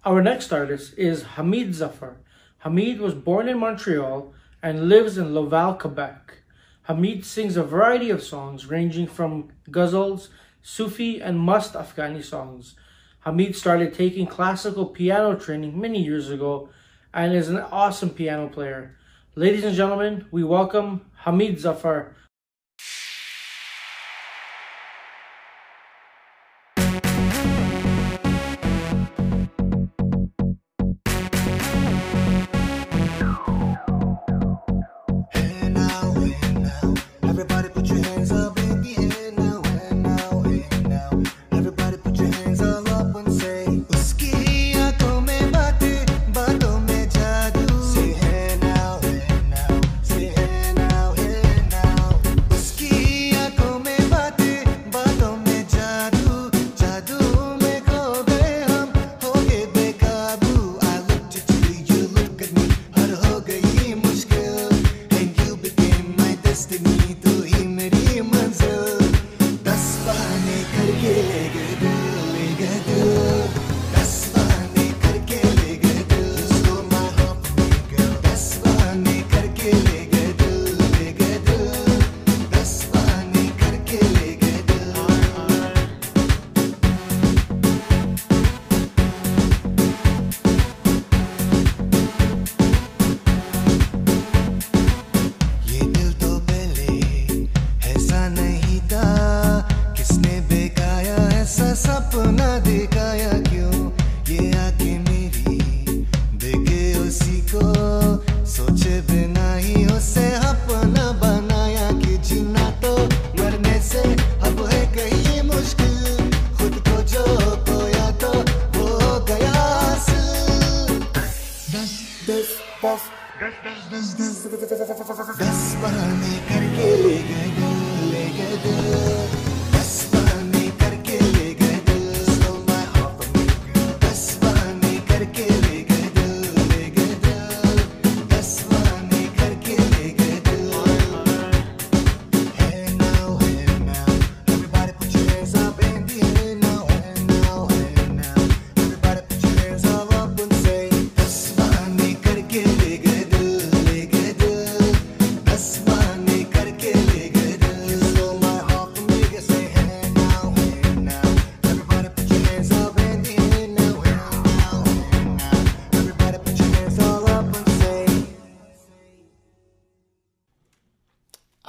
Our next artist is Hamid Zafar. Hamid was born in Montreal and lives in Laval, Quebec. Hamid sings a variety of songs ranging from ghazals, Sufi, and Must Afghani songs. Hamid started taking classical piano training many years ago and is an awesome piano player. Ladies and gentlemen, we welcome Hamid Zafar.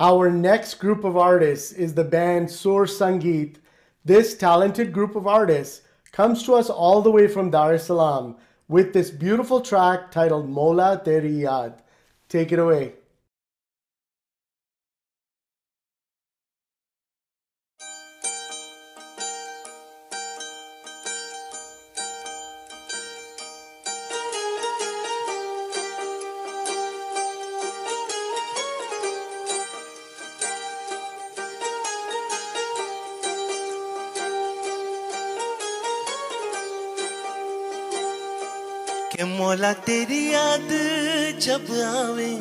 Our next group of artists is the band Sur Sangeet. This talented group of artists comes to us all the way from Dar es Salaam with this beautiful track titled Mola Teri Yaad. Take it away. के मौला तेरी याद जब आवे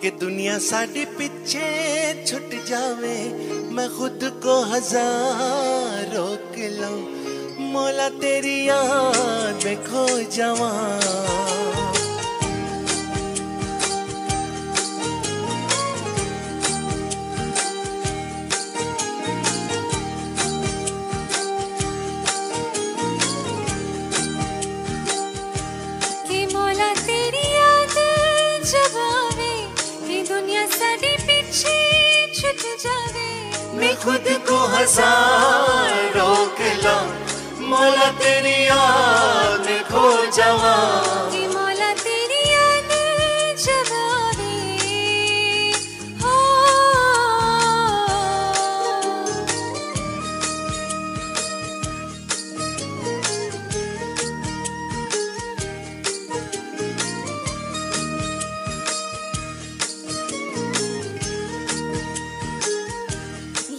कि दुनिया साडी पीछे छुट जावे मैं खुद को हजार रोक लूं मौला तेरी याद में खो जावां मैं खुद को हजार रोक लूं मौला तेरी याद में खो जावां मौला तेरी याद जब आवे हो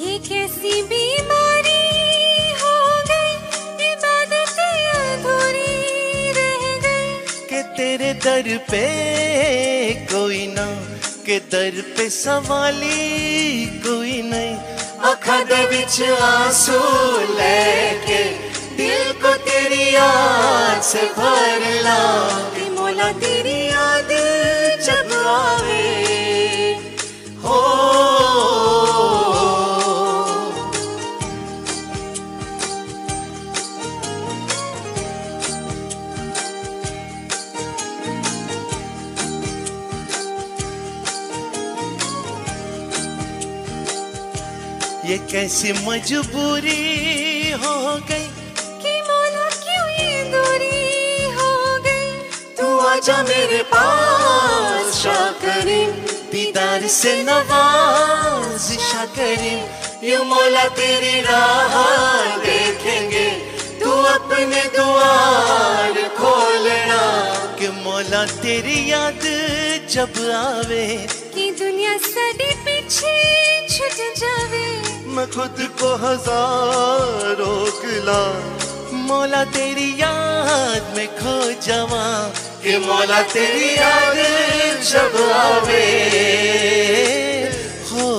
ये कैसी बीमारी हो गई इबादतें अधूरी रह गई कि तेरे दर पे कोई ना के दर पे सवाली कोई नहीं अखा दे विच आंसू लेके दिल को तेरी याद से भर ला कि मौला तेरी याद जब आवे हो ये कैसी मजबूरी हो गई कि मौला क्यों ये दूरी हो गई। तू आजा मेरे पास शाह करीम दीदार से नवाज शाह करीम यूं मौला तेरी राह देखेंगे तू अपने द्वार खोलना कि मौला तेरी याद जब आवे कि दुनिया सारे पीछे छूट जावे। मैं खुद को हजारों गिला मौला तेरी याद में खो जावा कि मौला तेरी याद जब आवे हो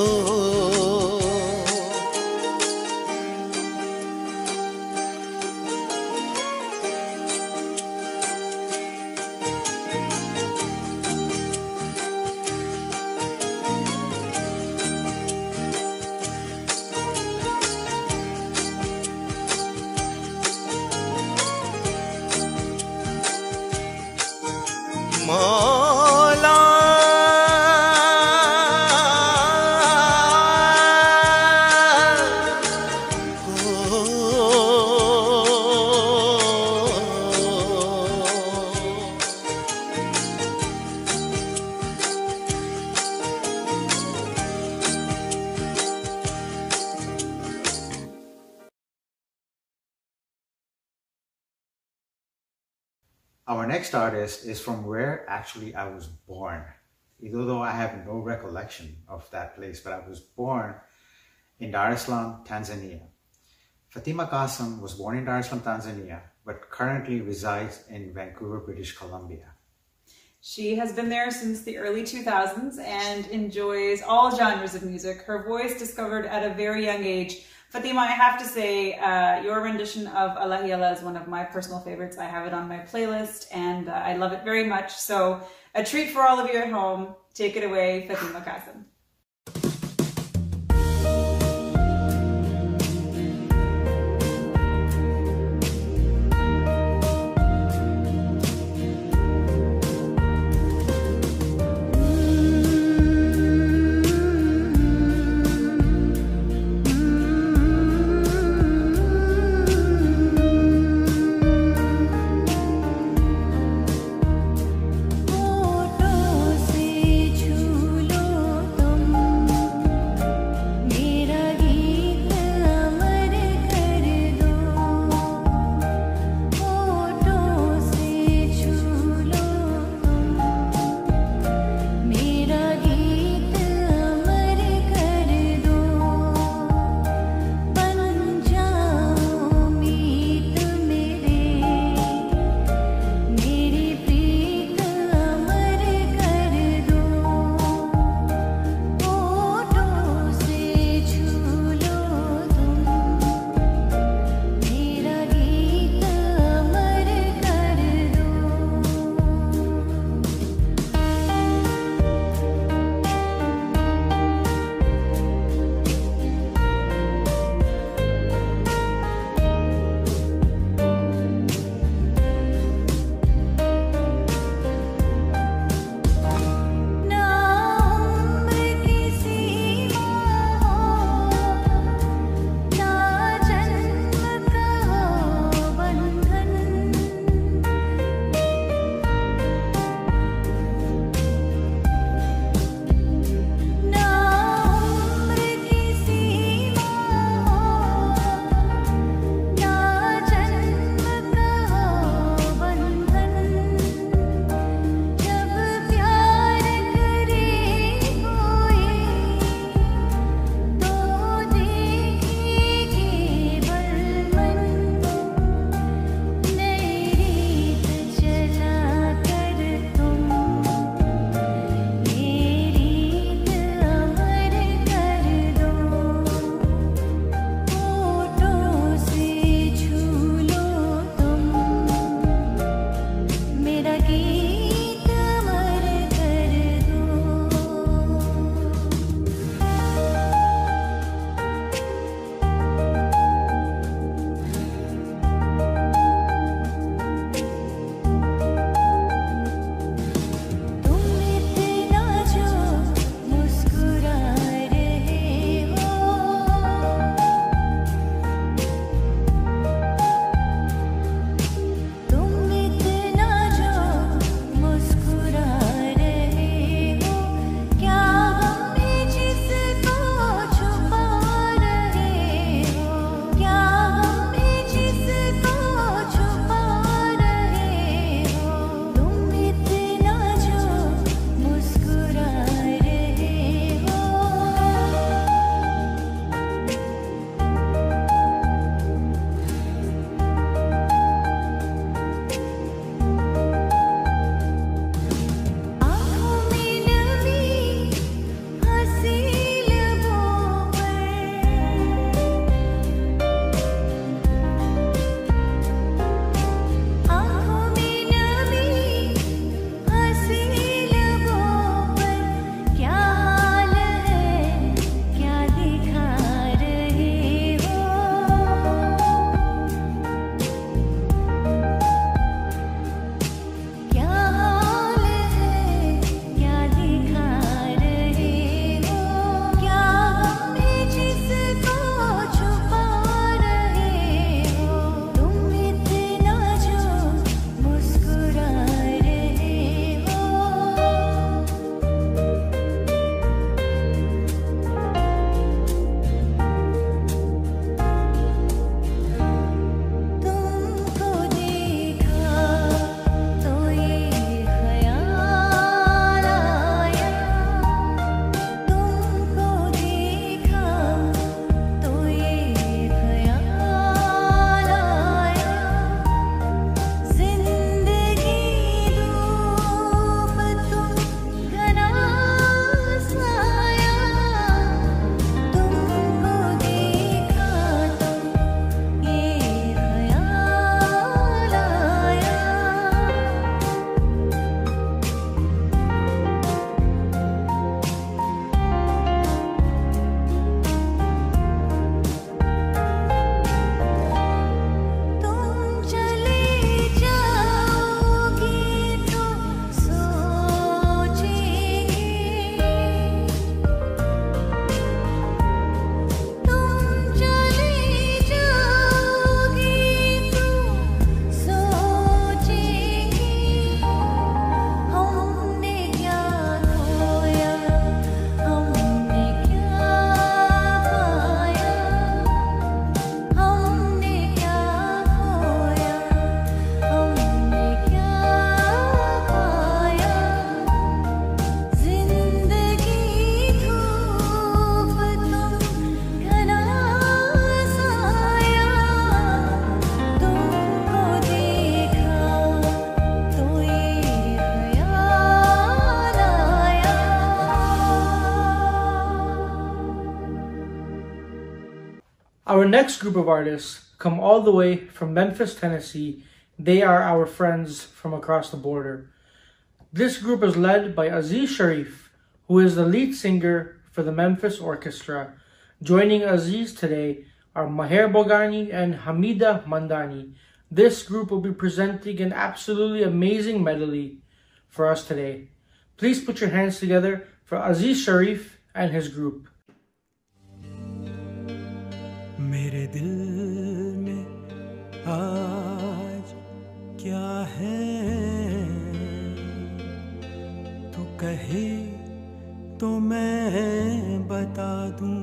मौला Our next artist is from where actually I was born. Even though I have no recollection of that place, but I was born in Dar es Salaam, Tanzania. Fatima Qasim was born in Dar es Salaam, Tanzania, but currently resides in Vancouver, British Columbia. She has been there since the early 2000s and enjoys all genres of music. Her voice discovered at a very young age. Fatima, I have to say, your rendition of Allahi Allah is one of my personal favorites. I have it on my playlist and I love it very much. So a treat for all of you at home. Take it away, Fatima Qasim. होठों से छू लो तो Our next group of artists come all the way from Memphis, Tennessee. They are our friends from across the border. This group is led by Aziz Sharif, who is the lead singer for the Memphis Orchestra. Joining Aziz today are Maher Bogani and Hamida Mandani. This group will be presenting an absolutely amazing medley for us today. Please put your hands together for Aziz Sharif and his group. मेरे दिल में आज क्या है, तू कहे तो मैं बता दूं।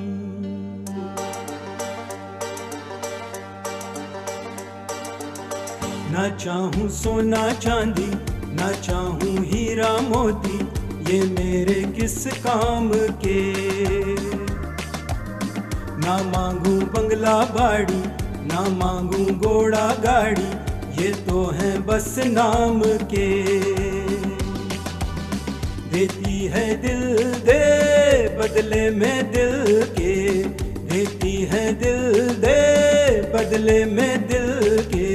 ना चाहूं सोना चांदी, ना चाहूं हीरा मोती, ये मेरे किस काम के। ना मांगू बंगला बाड़ी, ना मांगू घोड़ा गाड़ी, ये तो है बस नाम के। देती है दिल दे बदले में दिल के, देती है दिल दे बदले में दिल के।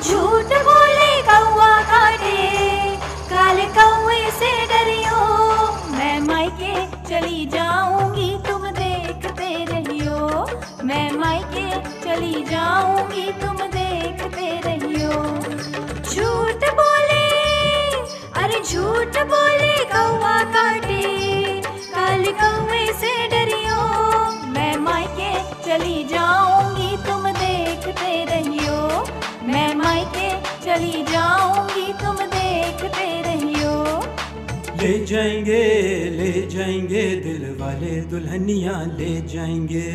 झूठ बोले कौवा काटे, काले कौवे से डरियो। मैं मायके चली जाऊंगी तुम देखते रहियो, मैं मायके चली जाऊंगी तुम देखते रहियो। झूठ बोले, अरे झूठ बोले कौवा काटे, काले कौवे से डरियो। मैं मायके चली जाऊंगी तुम देखते रहियो, मैं मायके चली जाऊंगी तुम देखते रहियो। ले जाएंगे दिल वाले दुल्हनिया ले जाएंगे।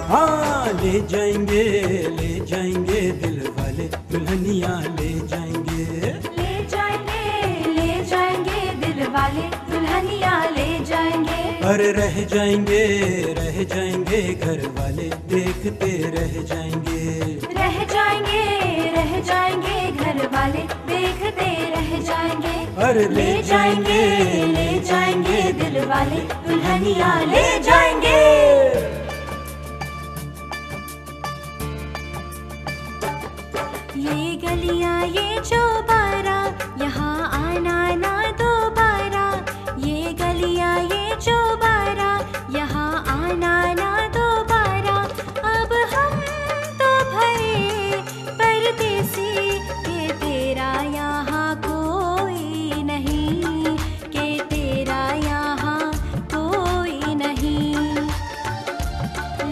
हाँ ले जाएंगे दिल वाले दुल्हनिया ले जाएंगे। ले जाएंगे दिल वाले दुल्हनिया ले जाएंगे। अरे रह जाएंगे घर वाले देखते रह जाएंगे। रह जाएंगे घर वाले देखते रह जाएंगे। अरे ले जाएंगे दिल वाले दुल्हनिया ले जाएंगे। ये गलियां ये चौबारा, यहाँ आना ना दोबारा। ये गलियां ये चौबारा, यहाँ आना ना दोबारा। अब हम तो भरे परदेसी, के तेरा यहाँ कोई नहीं, के तेरा यहाँ कोई नहीं।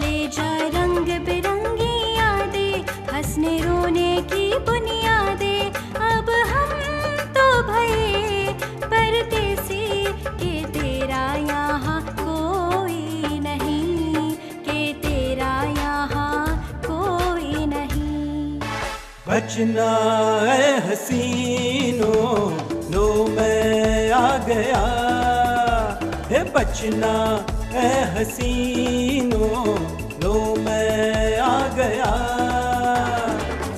ले जा रंग बिरंगी यादें, हंसने रोने की बुनियादें। अब हम तो भये परदेसी, के तेरा यहाँ कोई नहीं, के तेरा यहाँ कोई नहीं। बचना है हसीनों, लो मैं आ गया। हे बचना है हसीनों, लो मैं आ गया।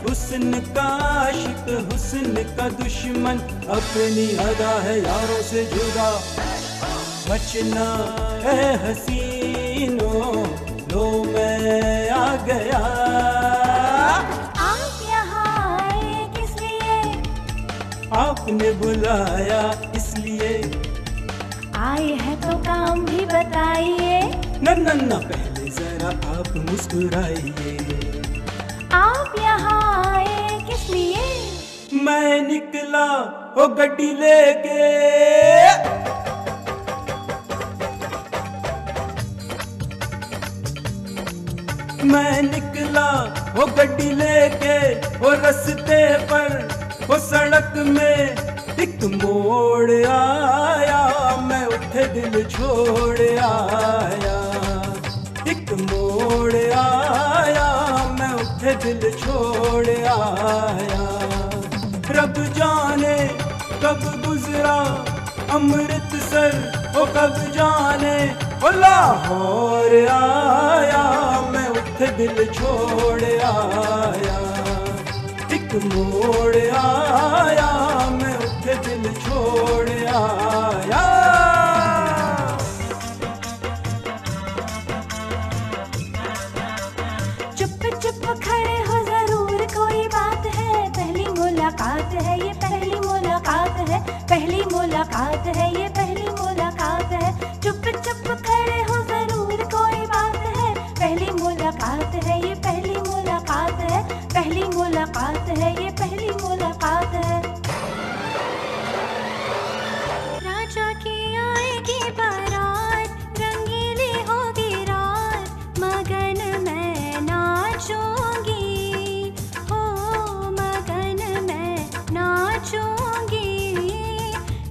हुस्न का आशिक हुस्न का दुश्मन, अपनी अदा है यारों से जुदा। बचना है हसीनों, लो मैं आ गया। आप यहाँ आए किस लिए? आपने बुलाया इसलिए। आए हैं तो काम भी बताइए। न पहले जरा आप मुस्कुराइए। आप यहाँ आए किस लिए? मैं निकला वो गड्डी लेके। मैं निकला वो गड्डी लेके, वो रस्ते पर वो सड़क में एक मोड़ आया। मैं उठे दिल छोड़ आया, एक मोड़ आया। मैं उठे उठे दिल छोड़ आया। रब जाने कब गुजरा अमृतसर, ओ कब जाने ओ लाहौर आया। मैं उठे दिल छोड़ आया, एक मोड़ आया, मैं उठे दिल छोड़ आया। चुप चुप खड़े हो जरूर कोई बात है, पहली मुलाकात है ये पहली मुलाकात है, पहली मुलाकात है ये पहली मुलाकात है। चुप चुप खड़े हो जरूर कोई बात है, पहली मुलाकात है ये पहली मुलाकात है, पहली मुलाकात है ये पहली मुलाकात है। राजा की आएगी बारात, रंगीली होगी रात, मगन मैं नाचूंगी, हो मगन मैं नाचूंगी।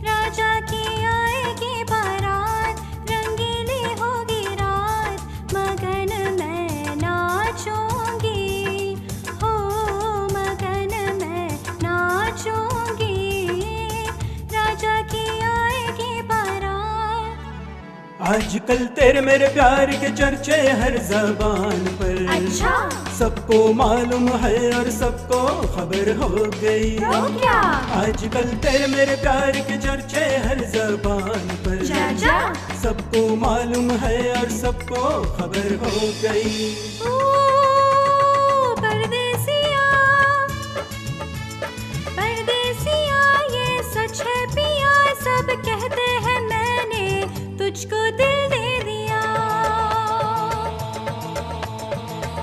राजा की आएगी बारात, रंगीली होगी रात, मगन मैं नाचूंगी, हो मगन मैं नाचूंगी। राजा की आएगी बारात। आजकल तेरे मेरे प्यार के चर्चे हर जबान पर, अच्छा सबको मालूम है और सबको खबर हो गई। तो क्या? आजकल तेरे मेरे प्यार के चर्चे हर जबान पर, चाचा सबको मालूम है और सबको खबर हो गई। ओ परदेसिया, परदेसिया ये सच है पिया, सब कहते हैं मैंने तुझको दिल दे दिया।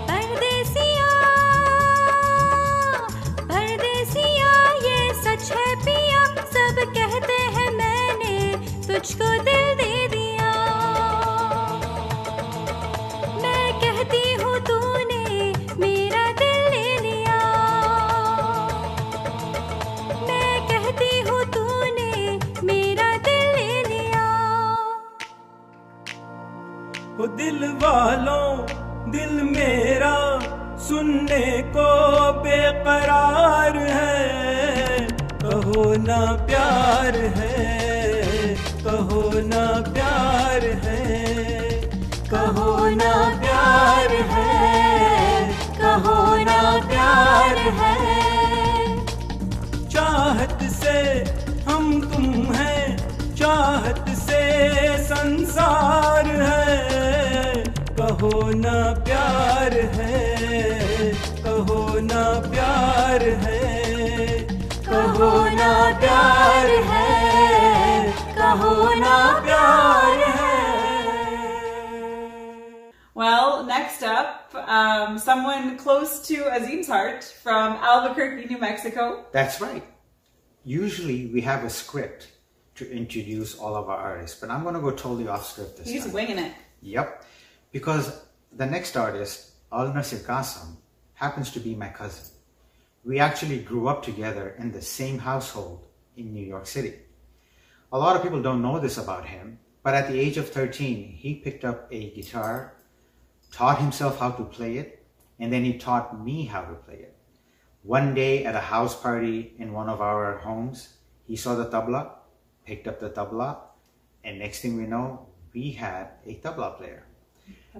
परदेसिया, परदेसिया ये सच है पिया, सब कहते हैं मैंने तुझको दिल दे दिया। मैं कहती हूँ तूने मेरा दिल ले लिया, मैं कहती हूँ तूने मेरा दिल ले लिया। वो दिल वालों दिल मेरा सुनने को बेकरार है, कहो ना प्यार है, कहो ना प्यार है, कहो ना प्यार है, कहो ना प्यार है। चाहत से हम तुम हैं, चाहत से संसार है, कहो ना प्यार है, कहो ना प्यार है, कहो ना प्यार है, कहो ना प्यार है। Well, next up, someone close to Azim's heart from Albuquerque, New Mexico. That's right. Usually we have a script to introduce all of our artists, but I'm going to go totally off script this He's time. winging it. Yep. Because the next artist, Al Nasir Qasim, happens to be my cousin. We actually grew up together in the same household in New York City. A lot of people don't know this about him, but at the age of 13, he picked up a guitar, taught himself how to play it, and then he taught me how to play it. One day at a house party in one of our homes, he saw the tabla, picked up the tabla, and next thing we know, we had a tabla player.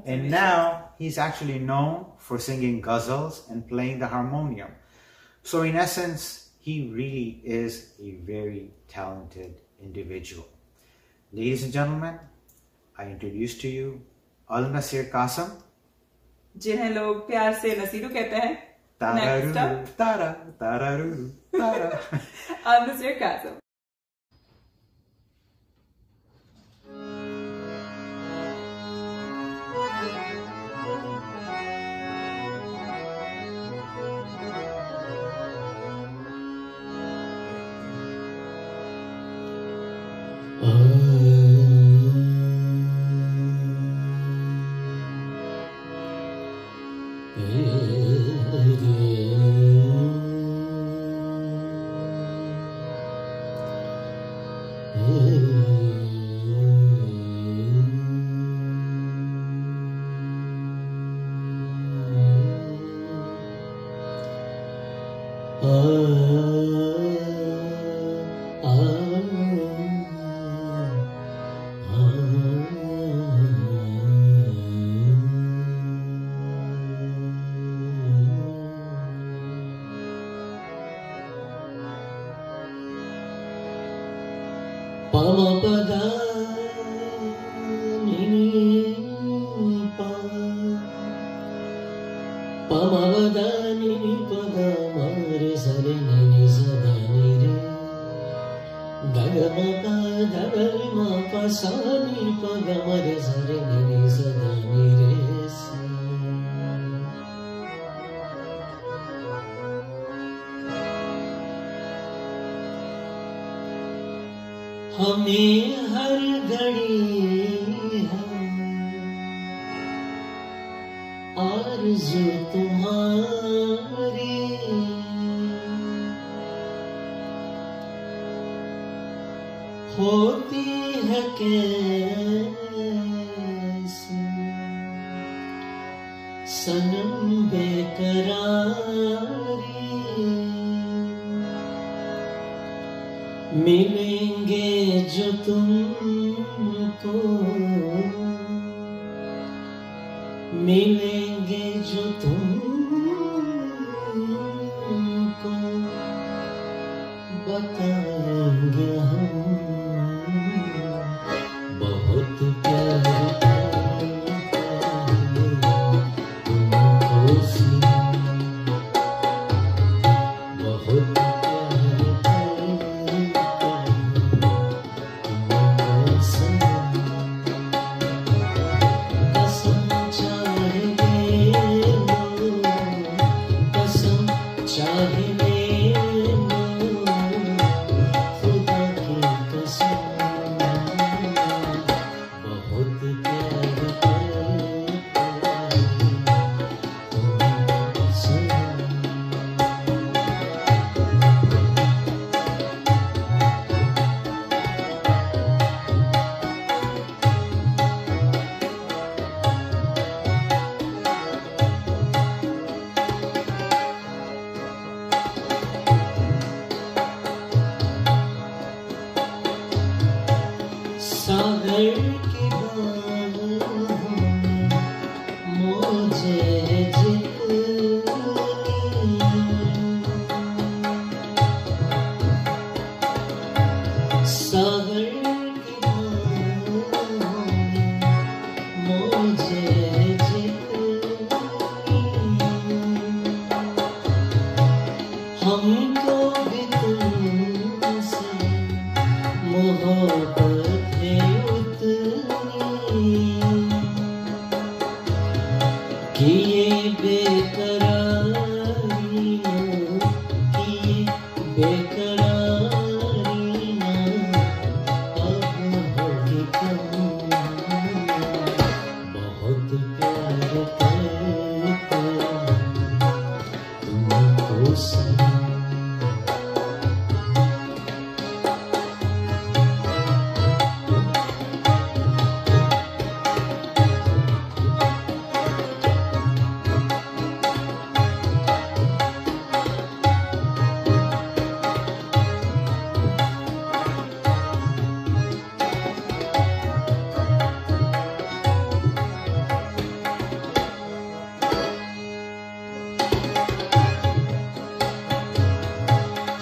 And now he's actually known for singing ghazals and playing the harmonium. So in essence, he really is a very talented individual. Ladies and gentlemen, I introduce to you Al Nasir Qasim. जिन्हें लोग प्यार से नसीरू कहते हैं. Next up, Tara, tararuru, tara. Al Nasir Qasim. हमें हर घड़ी है आरज़ू तुम्हारी, होती है कैसे सनम बेकरारी, मिलेंगे जो तुमको, मिलेंगे जो तुमको, बताएंगे हम बहुत प्यार तुमको सी, बहुत सागर की मुझे सागर की मुझे हमको भी तुमसे मोहब्बत किए बेकरारी किए बेकरारी अब होगी कम, बहुत प्यार करता तुमको सनम।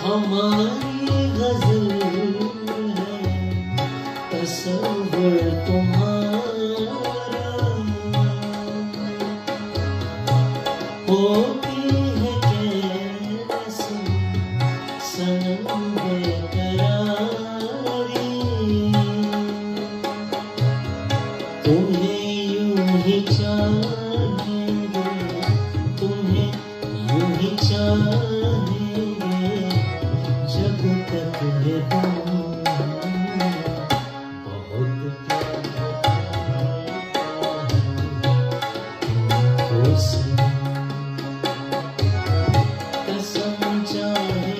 हमारी गज़ल है तसव्वुर तुम्हारा, होती है कैसे सनम बेकरारी, तुम्हें यूं ही चाहेंगे, तुम्हें यूं ही चाहेंगे जब तक है हम, बहुत तुमको सी, कसम चाहे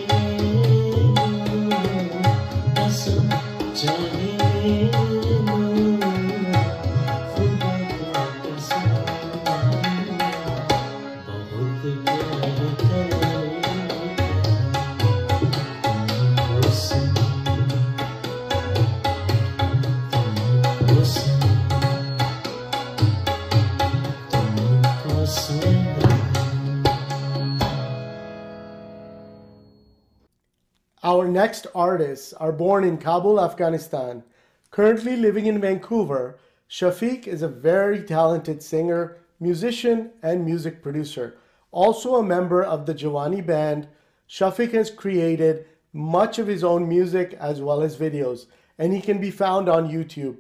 Our next artists are born in Kabul, Afghanistan. Currently living in Vancouver, Shafiq is a very talented singer, musician, and music producer. Also a member of the Jawani band, Shafiq has created much of his own music as well as videos, and he can be found on YouTube.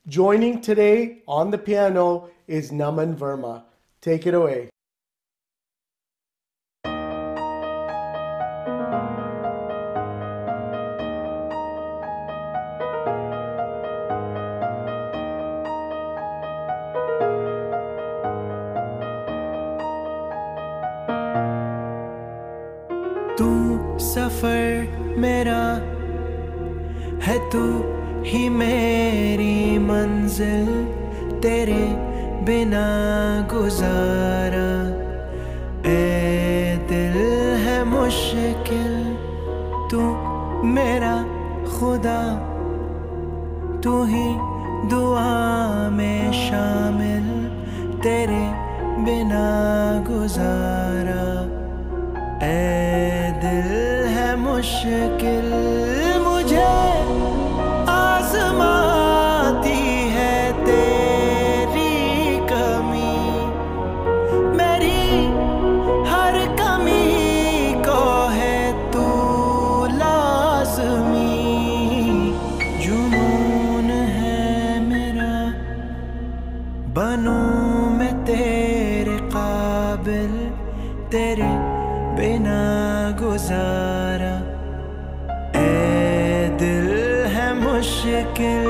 Joining today on the piano is Naman Verma. Take it away. तू सफर मेरा है, तू ही मेरी मंजिल, तेरे बिना गुजारा ए दिल है मुश्किल। तू मेरा खुदा, तू ही दुआ में शामिल, तेरे बिना गुजारा ए दिल है मुश्किल। मुझे आजमाती है तेरी कमी, मेरी हर कमी को है तू लाज़मी। जुनून है मेरा, बनूं मैं तेरे काबिल, तेरे बिना गुजारा ए दिल है मुश्किल।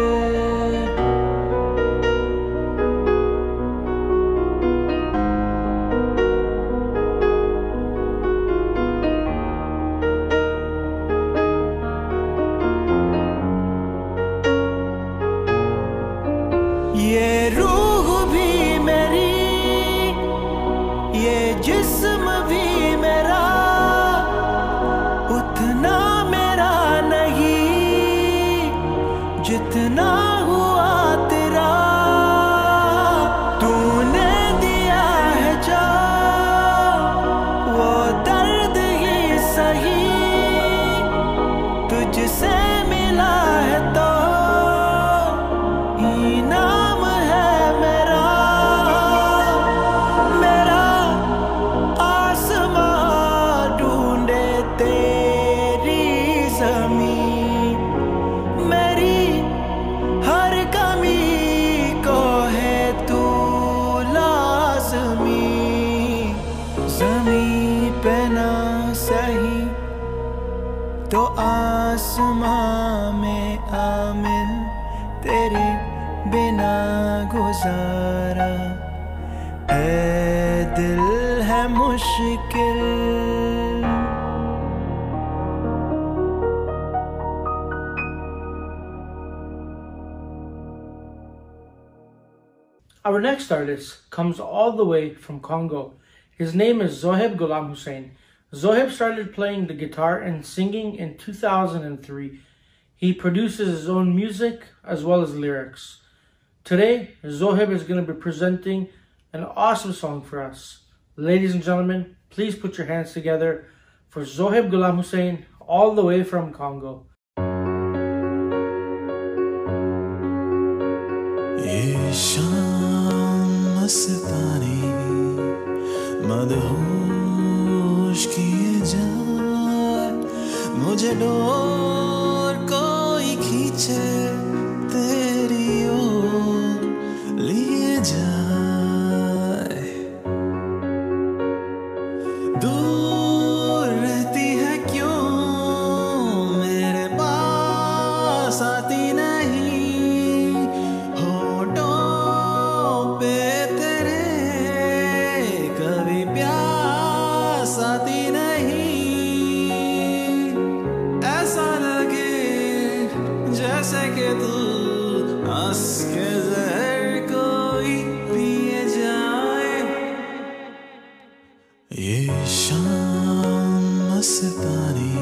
ये रूह भी मेरी, ये जिस्म भी मेरा, उतना मेरा नहीं जितना हुआ तेरा। तूने दिया है जो वो दर्द ही सही, तुझसे मिला है तो इनाम है मेरा। मेरा आसमां ढूंढे तेरी ज़मीं, मेरी हर कमी को है तू लाज़मी। ज़मीं पे ना सही तो आसमां में आमिल, तेरे बिना गुजारा ए दिल है मुश्किल। Our next artist comes all the way from Congo. His name is Zoheb Ghulam Hussain. Zoheb started playing the guitar and singing in 2003. He produces his own music as well as lyrics. Today, Zoheb is going to be presenting an awesome song for us. Ladies and gentlemen, please put your hands together for Zoheb Ghulam Hussain, all the way from Congo. ये शाम मस्तानी मदहोश किए जाए, मुझे door कोई खींचे तेरी ओर लिए जाए। दूर रहती है क्यों मेरे पास आती नहीं, होठों पे तेरे कभी प्यास आती नहीं। ऐसा लगे जैसे कि तू हंस के जहर कोई पिए जाए। ये शाम मस्तानी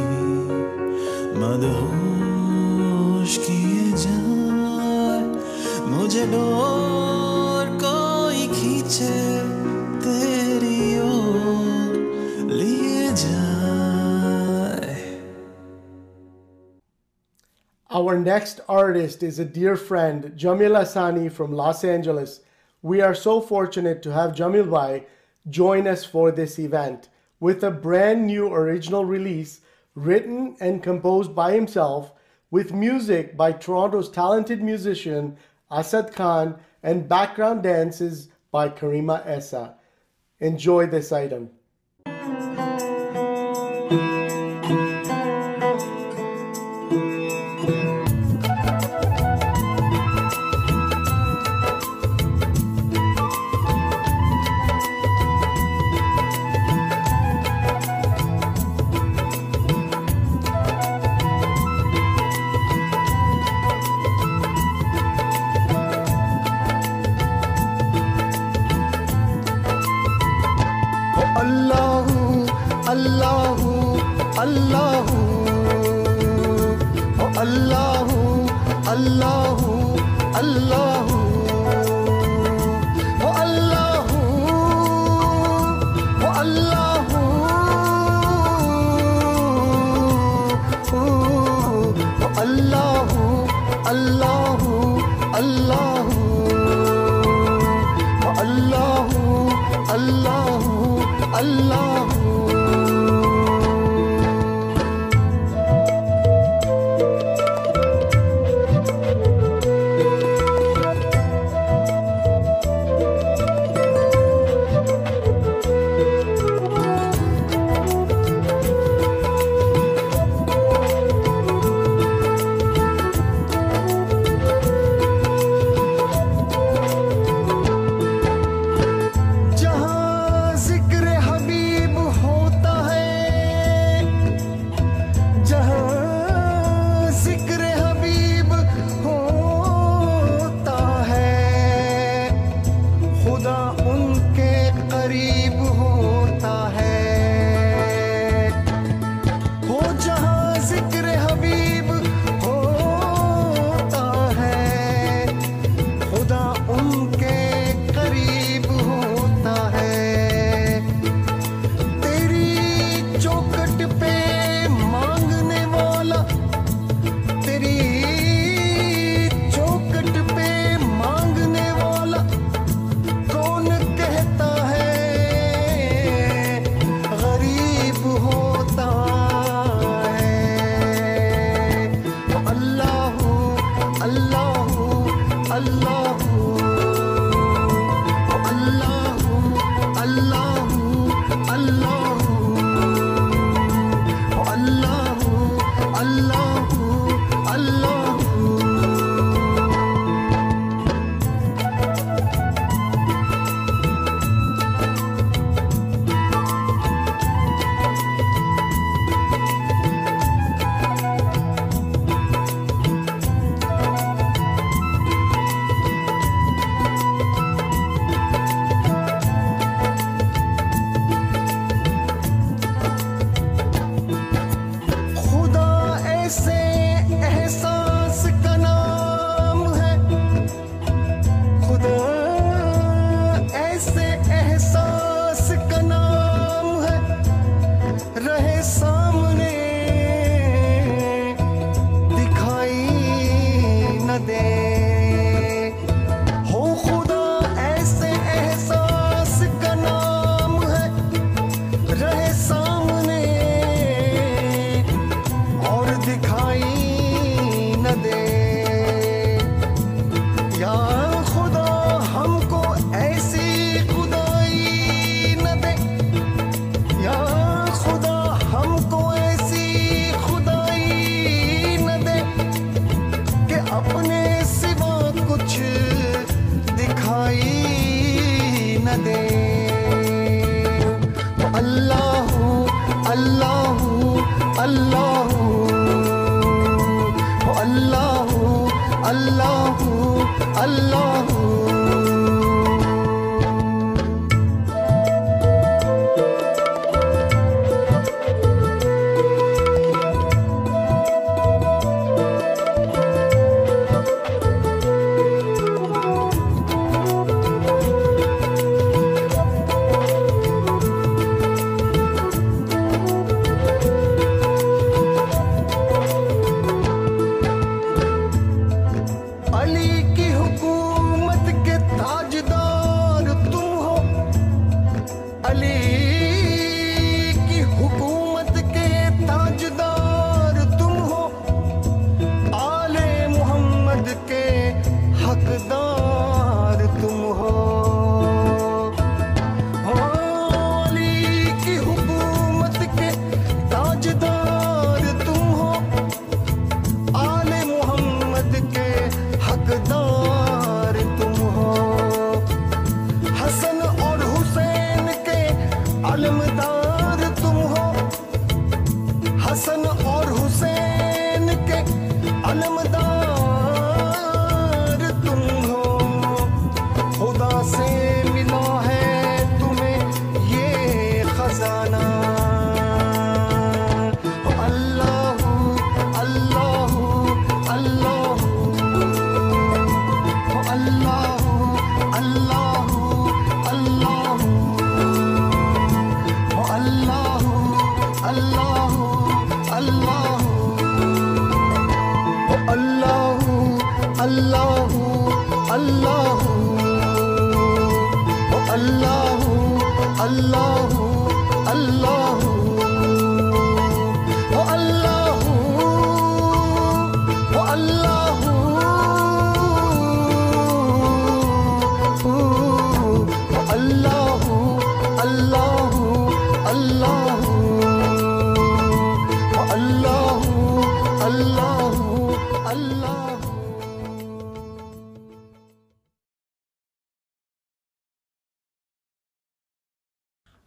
मदहोश किए जाए, मुझे डोर कोई खींचे तेरी ओर लिए जाए। Our next artist is a dear friend, Jamil Asani from Los Angeles. We are so fortunate to have Jamil Bhai join us for this event with a brand new original release written and composed by himself with music by Toronto's talented musician Asad Khan and background dances by Karima Essa. Enjoy this item.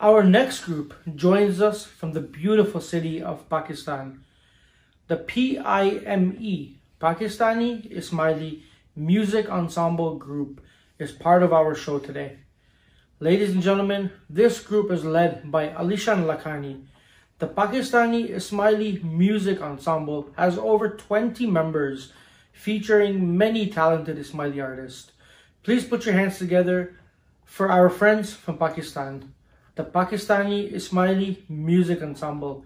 Our next group joins us from the beautiful city of Pakistan. The PIME, Pakistani Ismaili Music Ensemble Group, is part of our show today. Ladies and gentlemen, this group is led by Alishan Lakhani. The Pakistani Ismaili Music Ensemble has over 20 members, featuring many talented Ismaili artists. Please put your hands together for our friends from Pakistan, the Pakistani Ismaili Music Ensemble.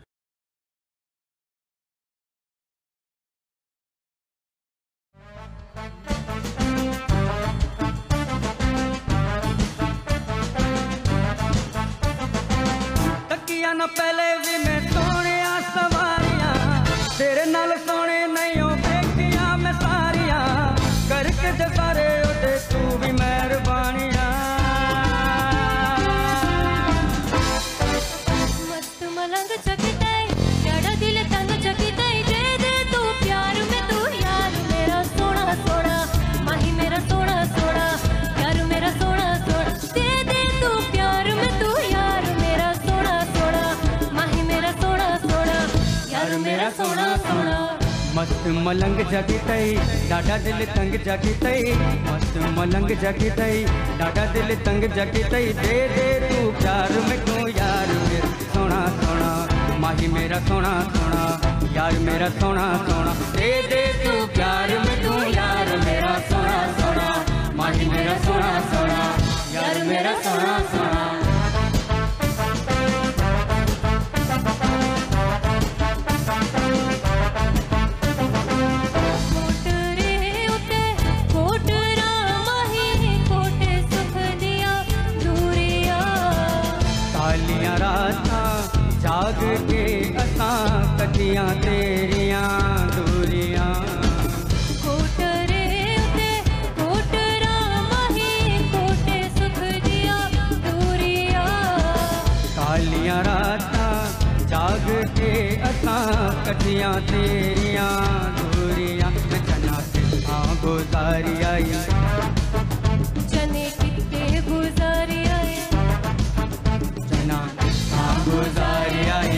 ना पहले भी मैं सोनिया सवारियां तेरे नाल सोने नहीं हो देखिया मैं सारियां करके ते सारे ओते तू भी मेहरबानियां मस्त मलंग चकते याड़ा दिल तंग चकते दे दे तू प्यार में तू यार मेरा सोना सोना माही मेरा सोना सोना यार मेरा सोना सोना दे दे तू प्यार में तू यार मेरा सोना सोना माही मेरा सोना सोना यार मेरा सोना सोना मस्त मलंग जगते डाडा दिल तंग जगते मस्त मलंग जगते डाडा दिल तंग जगते दे दे तू प्यार में तू यार मेरा सोना सोना माही मेरा सोना सोना यार मेरा सोना सोना दे दे तू प्यार में तू यार मेरा सोना सोना माही मेरा सोना सोना यार मेरा सोना सोना जाग के असां कटियां तेरियां दूरियां कोटरे उते कोटरा माही कोटे सुख दिया दूरियां कालियां रातां जाग के असां कटियां तेरियां दूरियां मैं जना के गुजारी आई जने किते गुजारी आई जना गुजारी आई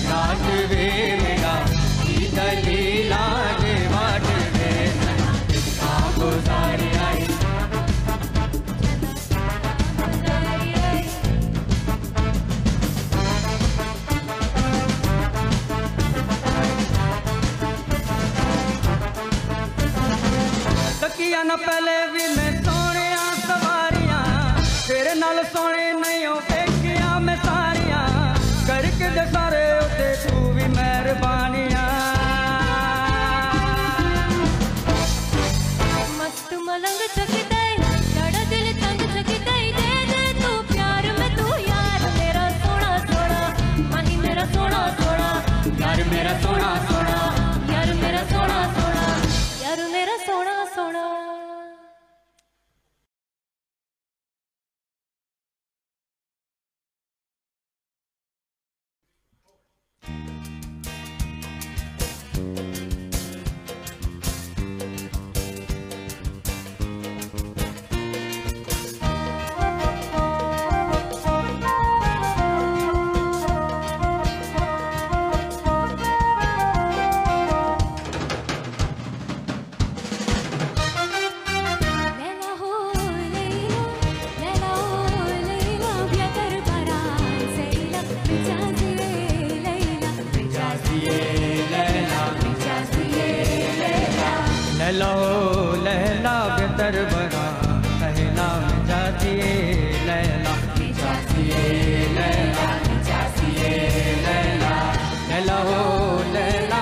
रात वे मेरा दलीला जे वाट वे गुजारी आई तकिया न पहले भी मैं सोने सवारियां तेरे नाल सोने नहीं हो देखिया मैं सारियां करके दे सारे उते तू भी मेहरबानियां मस्त मलंग चकते याड़ा दिल तंग चकते दे दे तू प्यार में तू यार मेरा सोना सोना माही मेरा सोना सोना यार मेरा सोना सोना यार मेरा सोना सोना यार मेरा सोना सोना लैला हो लैला बेतर बरा कहला में जाती लैला जाती लैला जाती लैला लैला हो लैला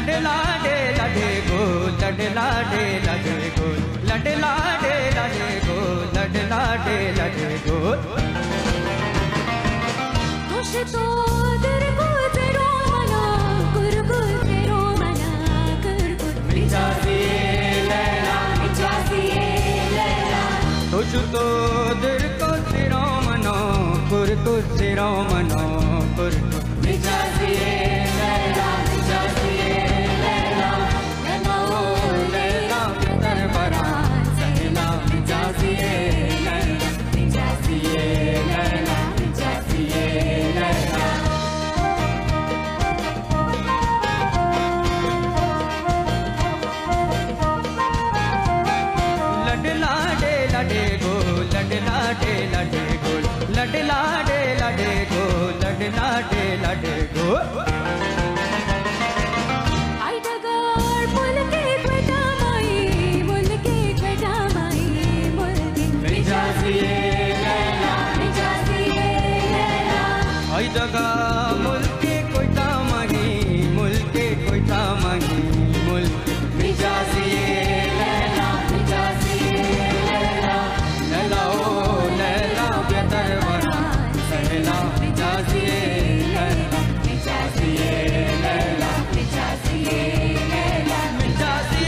लडे लाडे लडे गो लडे लाडे लडे गो लडे लाडे लडे गो लडे लाडे लडे गो खुश तो दिल को तेरो मना गुरगुर तेरो मना गुरगुर मिजाजी लैला मिजाजी लैला तुझ तो दिल को तेरो मनो गुरगुर तेरो मनो गुरगुर मिजाजी लैला मिजाजी लैला लैला ओ लैला बेतर बरा सहला मिजाजी लैला मिजाजी लैला मिजाजी लैला लडे लाडे लडे गो लडे लाडे लडे गो लडे लाडे लडे गो लडे लाडे लडे गो आई डगर मुल के खटामाई मुल के खटामाई मुल के मिजाजी लैला मिजाजी लैला हई जगह मुल्के कोई तामगी मुल्के कोई तामगी मुल मिजाजी लैला मिजाजी लैला लैला ओ लैला बेतर बना सहला मिजाजी Laila मिजाजी Laila मिजाजी Laila मिजाजी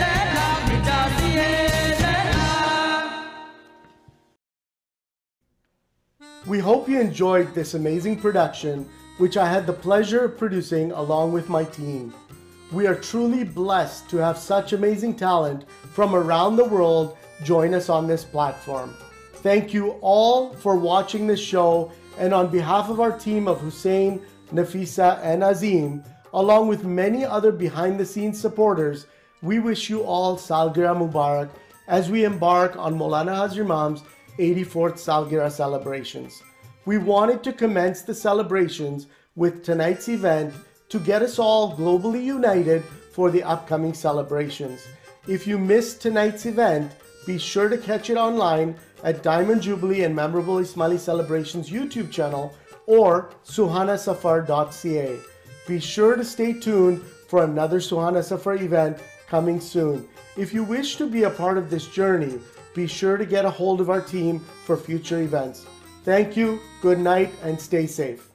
Laila मिजाजी Laila We hope you enjoyed this amazing production, which I had the pleasure of producing along with my team. We are truly blessed to have such amazing talent from around the world join us on this platform. Thank you all for watching this show, and on behalf of our team of Hussein, Nafisa, and Azim, along with many other behind the scenes supporters, we wish you all Salgira Mubarak as we embark on Maulana Hazir Imam's 84th Salgira celebrations. We wanted to commence the celebrations with tonight's event to get us all globally united for the upcoming celebrations. If you missed tonight's event, be sure to catch it online at Diamond Jubilee and Memorable Ismaili Celebrations YouTube channel or suhanasafar.ca. Be sure to stay tuned for another Suhana Safar event coming soon. If you wish to be a part of this journey, be sure to get a hold of our team for future events. Thank you, good night, and stay safe.